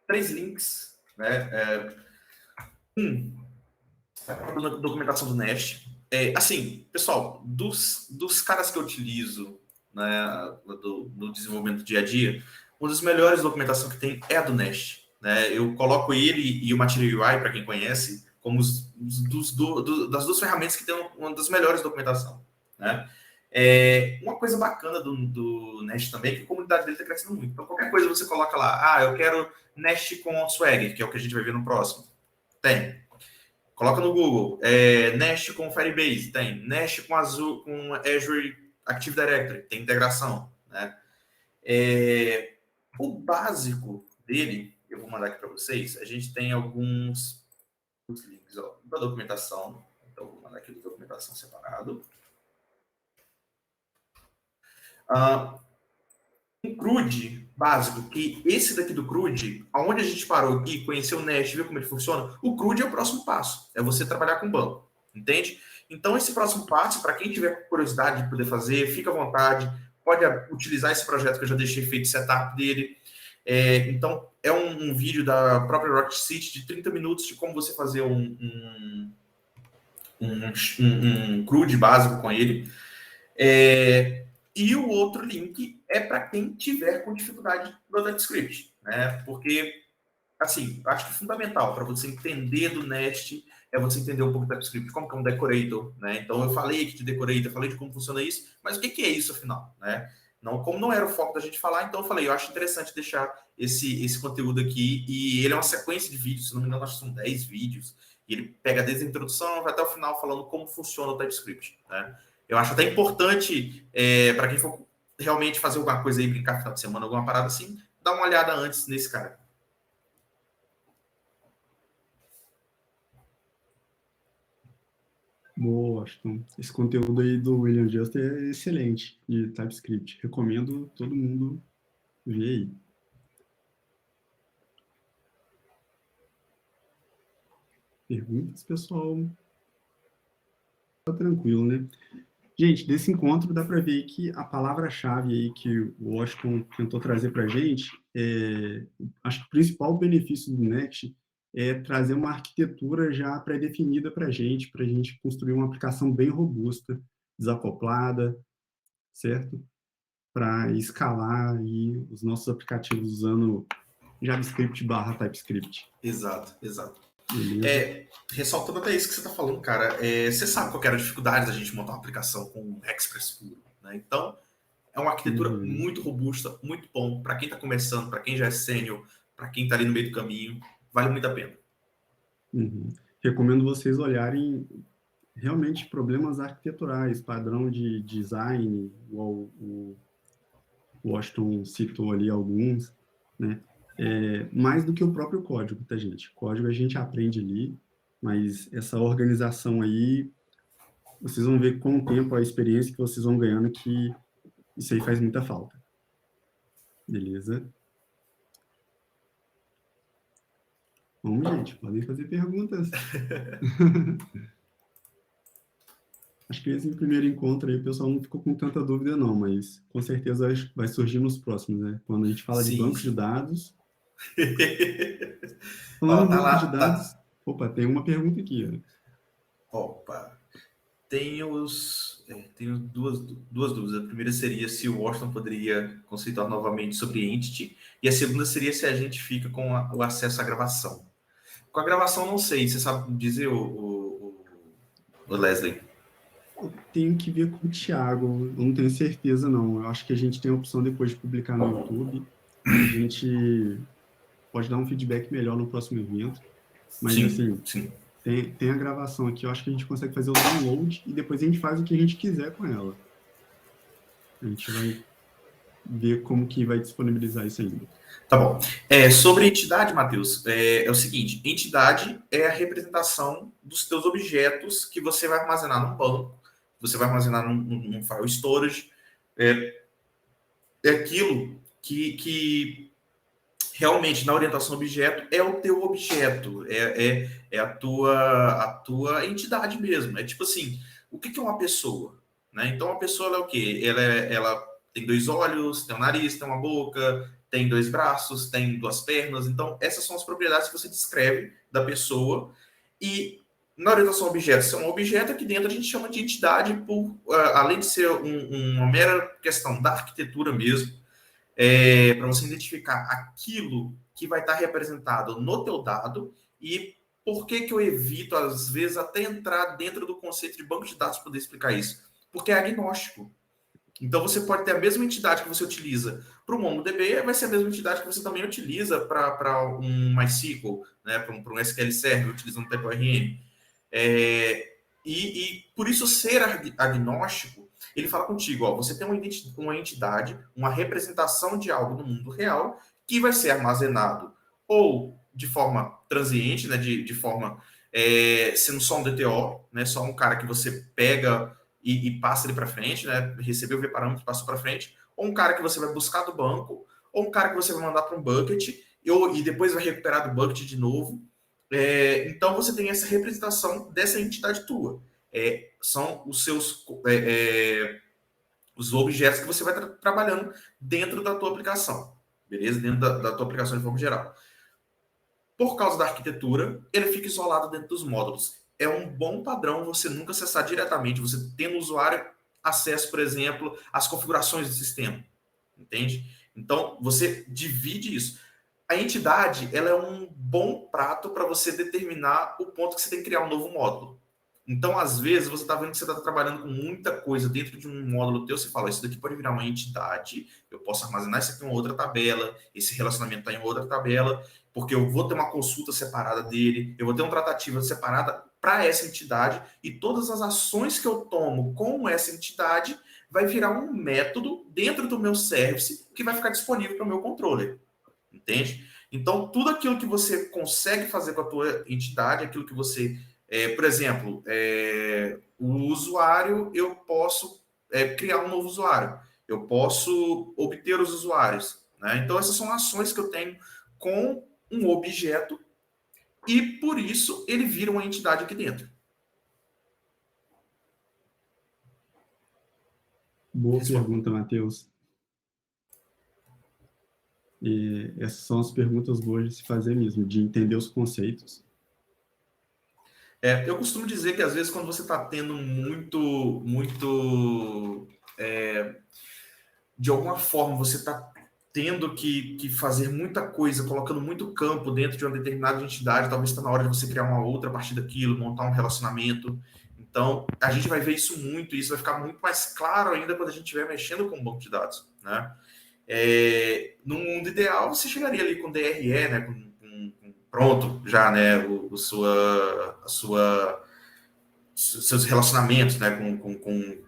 3 links, né? Documentação do Nest. Assim, pessoal, dos caras que eu utilizo, né, do desenvolvimento do dia a dia, uma das melhores documentações que tem é a do Nest. Né? Eu coloco ele e o Material UI, para quem conhece, como das duas ferramentas que tem uma das melhores documentação. Né? Uma coisa bacana do Nest também é que a comunidade dele está crescendo muito. Então, qualquer coisa você coloca lá, eu quero Nest com Swagger, que é o que a gente vai ver no próximo. Tem. Coloca no Google, Nest com Firebase, tem. Nest com Azure Active Directory, tem integração. Né? O básico dele, eu vou mandar aqui para vocês, a gente tem alguns links da documentação. Então, vou mandar aqui da documentação separado. Um CRUD básico, que esse daqui do CRUD, aonde a gente parou aqui, conhecer o Nest, ver como ele funciona, o CRUD é o próximo passo, é você trabalhar com banco, entende? Então, esse próximo passo, para quem tiver curiosidade de poder fazer, fica à vontade, pode utilizar esse projeto que eu já deixei feito setup dele. Então, é um vídeo da própria Rocket City de 30 minutos de como você fazer um CRUD básico com ele. E o outro link é para quem tiver com dificuldade no TypeScript, né? Porque, assim, acho que fundamental para você entender do Nest é você entender um pouco do TypeScript, como que é um decorator, né? Então, eu falei aqui de decorator, falei de como funciona isso, mas o que é isso, afinal, né? Como não era o foco da gente falar, então eu falei, eu acho interessante deixar esse conteúdo aqui, e ele é uma sequência de vídeos, se não me engano, acho que são 10 vídeos, e ele pega desde a introdução até o final falando como funciona o TypeScript, né? Eu acho até importante, para quem for realmente fazer alguma coisa aí, brincar no final de semana, alguma parada assim, dá uma olhada antes nesse cara. Boa, Washington. Esse conteúdo aí do William Just é excelente, de TypeScript. Recomendo todo mundo ver aí. Perguntas, pessoal? Tá tranquilo, né? Gente, desse encontro dá para ver que a palavra-chave aí que o Washington tentou trazer para a gente, acho que o principal benefício do Next é trazer uma arquitetura já pré-definida para a gente construir uma aplicação bem robusta, desacoplada, certo? Para escalar aí os nossos aplicativos usando JavaScript / TypeScript. Exato. Ressaltando até isso que você está falando, cara, você sabe qual era a dificuldade da gente montar uma aplicação com um Express puro, né? Então, é uma arquitetura muito robusta, muito bom para quem está começando, para quem já é sênior, para quem está ali no meio do caminho, vale muito a pena. Recomendo vocês olharem realmente problemas arquiteturais, padrão de design, o Washington citou ali alguns, né? Mais do que o próprio código, tá, gente? O código a gente aprende ali, mas essa organização aí, vocês vão ver com o tempo, a experiência que vocês vão ganhando, que isso aí faz muita falta. Beleza? Vamos, gente, podem fazer perguntas. Acho que esse primeiro encontro aí o pessoal não ficou com tanta dúvida, não, mas com certeza vai surgir nos próximos, né? Quando a gente fala de bancos de dados. Falando em banco de dados. Opa, tem uma pergunta aqui. Opa. Tenho duas dúvidas. A primeira seria se o Washington poderia conceituar novamente sobre Entity, e a segunda seria se a gente fica com o acesso à gravação. Com a gravação, não sei. Você sabe dizer, o Leslie? Eu tenho que ver com o Thiago. Eu não tenho certeza, não. Eu acho que a gente tem a opção depois de publicar no YouTube. A gente pode dar um feedback melhor no próximo evento. Mas, sim. Tem a gravação aqui. Eu acho que a gente consegue fazer o download e depois a gente faz o que a gente quiser com ela. A gente vai ver como que vai disponibilizar isso ainda. Tá bom. Sobre entidade, Matheus, é o seguinte: entidade é a representação dos teus objetos que você vai armazenar num banco, você vai armazenar num file storage. É aquilo que realmente, na orientação objeto, é o teu objeto, é a tua entidade mesmo. É tipo assim, o que é uma pessoa? Né? Então, uma pessoa ela é o quê? Ela tem 2 olhos, tem um nariz, tem uma boca, tem 2 braços, tem 2 pernas. Então, essas são as propriedades que você descreve da pessoa. E na orientação objeto, se é um objeto aqui dentro, a gente chama de entidade, além de ser uma mera questão da arquitetura mesmo, para você identificar aquilo que vai estar representado no teu dado. E por que eu evito, às vezes, até entrar dentro do conceito de banco de dados para poder explicar isso? Porque é agnóstico. Então, você pode ter a mesma entidade que você utiliza para o MongoDB, vai ser a mesma entidade que você também utiliza para um MySQL, né, para um SQL Server, utilizando o TypeORM. E por isso ser agnóstico, ele fala contigo, ó, você tem uma entidade, uma representação de algo no mundo real, que vai ser armazenado ou de forma transiente, né, de forma sendo só um DTO, né, só um cara que você pega e passa ele para frente, né, recebeu o V-parâmetro, passou para frente, ou um cara que você vai buscar do banco, ou um cara que você vai mandar para um bucket e depois vai recuperar do bucket de novo. Então você tem essa representação dessa entidade tua. São os seus os objetos que você vai trabalhando dentro da tua aplicação, beleza? Dentro da tua aplicação de forma geral. Por causa da arquitetura, ele fica isolado dentro dos módulos. É um bom padrão você nunca acessar diretamente, você tendo o usuário acesso, por exemplo, às configurações do sistema, entende? Então, você divide isso. A entidade, ela é um bom prato para você determinar o ponto que você tem que criar um novo módulo. Então, às vezes, você está vendo que você está trabalhando com muita coisa dentro de um módulo teu, você fala, isso daqui pode virar uma entidade, eu posso armazenar isso aqui em uma outra tabela, esse relacionamento está em outra tabela, porque eu vou ter uma consulta separada dele, eu vou ter uma tratativa separada para essa entidade, e todas as ações que eu tomo com essa entidade vai virar um método dentro do meu service que vai ficar disponível para o meu controller. Entende? Então, tudo aquilo que você consegue fazer com a tua entidade, aquilo que você... por exemplo, o usuário, eu posso criar um novo usuário. Eu posso obter os usuários. Né? Então, essas são ações que eu tenho com um objeto e, por isso, ele vira uma entidade aqui dentro. Boa pergunta, Matheus. E essas são as perguntas boas de se fazer mesmo, de entender os conceitos. Eu costumo dizer que, às vezes, quando você está tendo muito de alguma forma, você está tendo que fazer muita coisa, colocando muito campo dentro de uma determinada entidade, talvez está na hora de você criar uma outra a partir daquilo, montar um relacionamento. Então, a gente vai ver isso muito, e isso vai ficar muito mais claro ainda quando a gente estiver mexendo com um banco de dados, né? No mundo ideal, você chegaria ali com DRE, né, com pronto já, né, seus relacionamentos, né,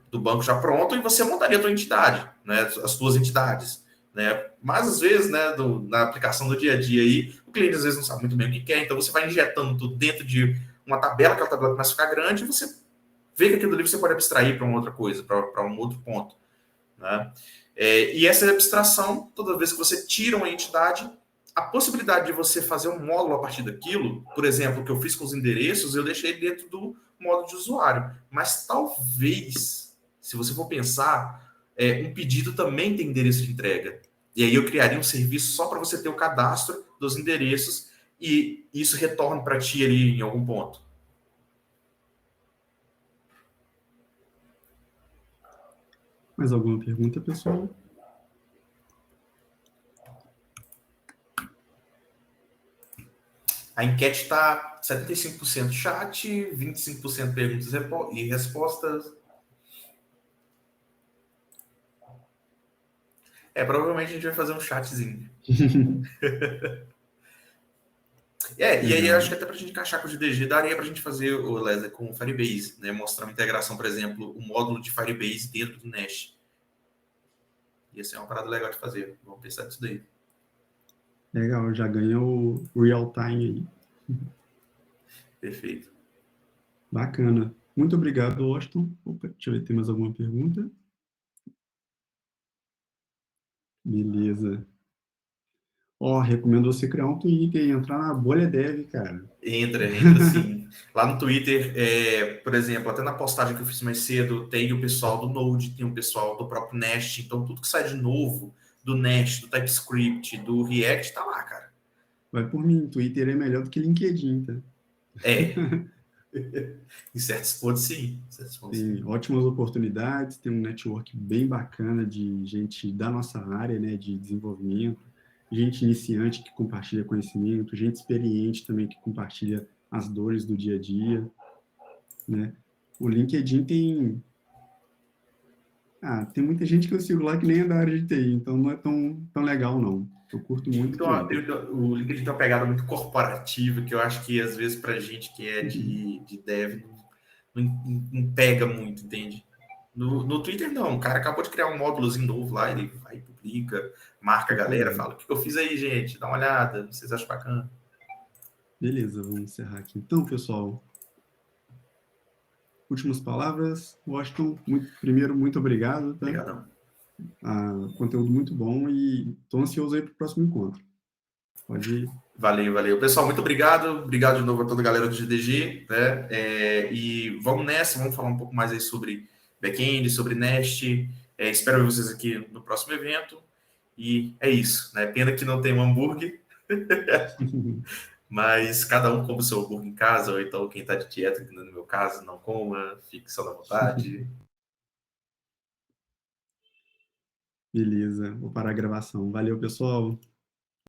do banco já pronto, e você montaria a tua entidade, né, as tuas entidades, né? Mas às vezes, né, na aplicação do dia a dia aí, o cliente às vezes não sabe muito bem o que quer, então você vai injetando tudo dentro de uma tabela, aquela tabela começa a ficar grande, e você vê que aquilo ali você pode abstrair para uma outra coisa, para um outro ponto, né? E essa abstração, toda vez que você tira uma entidade, a possibilidade de você fazer um módulo a partir daquilo, por exemplo, o que eu fiz com os endereços, eu deixei dentro do módulo de usuário. Mas talvez, se você for pensar, um pedido também tem endereço de entrega. E aí eu criaria um serviço só para você ter o cadastro dos endereços e isso retorna para ti ali em algum ponto. Mais alguma pergunta, pessoal? A enquete está 75% chat, 25% perguntas e respostas. Provavelmente a gente vai fazer um chatzinho. E aí eu acho que até para a gente encaixar com o GDG, daria para a gente fazer o Leslie com o Firebase, né? Mostrar uma integração, por exemplo, o módulo de Firebase dentro do Nash. Ia ser uma parada legal de fazer. Vamos pensar nisso daí. Legal, já ganhou o real time aí. Perfeito. Bacana. Muito obrigado, Washington. Opa, deixa eu ver, tem mais alguma pergunta? Beleza. Ó, recomendo você criar um Twitter e entrar na bolha dev, cara. Entra sim. Lá no Twitter, por exemplo, até na postagem que eu fiz mais cedo, tem o pessoal do Node, tem o pessoal do próprio Nest. Então, tudo que sai de novo do Nest, do TypeScript, do React, tá lá, cara. Vai por mim, Twitter é melhor do que LinkedIn, tá? Em certos pontos, sim. Em certos pontos, Tem sim. ótimas oportunidades, tem um network bem bacana de gente da nossa área, né, de desenvolvimento, gente iniciante que compartilha conhecimento, gente experiente também que compartilha as dores do dia a dia, né? O LinkedIn tem muita gente que eu sigo lá que nem é da área de TI, então não é tão legal, não. Eu curto muito também. O LinkedIn tem uma pegada muito corporativa, que eu acho que, às vezes, pra gente que é de dev, não pega muito, entende? No Twitter, não. O cara acabou de criar um módulozinho novo lá, ele vai, publica, marca a galera, fala: o que eu fiz aí, gente? Dá uma olhada, vocês acham bacana? Beleza, vamos encerrar aqui. Então, pessoal, últimas palavras. Washington, primeiro, muito obrigado. Tá? Obrigadão. Conteúdo muito bom e estou ansioso aí para o próximo encontro. Pode ir. Valeu. Pessoal, muito obrigado. Obrigado de novo a toda a galera do GDG. Né? E vamos nessa, vamos falar um pouco mais aí sobre back-end, sobre Nest. Espero ver vocês aqui no próximo evento. E é isso. Né? Pena que não tem um hambúrguer. Mas cada um come o seu hambúrguer em casa, ou então quem está de dieta, que no meu caso, não coma, fique só na vontade. Beleza, vou parar a gravação. Valeu, pessoal.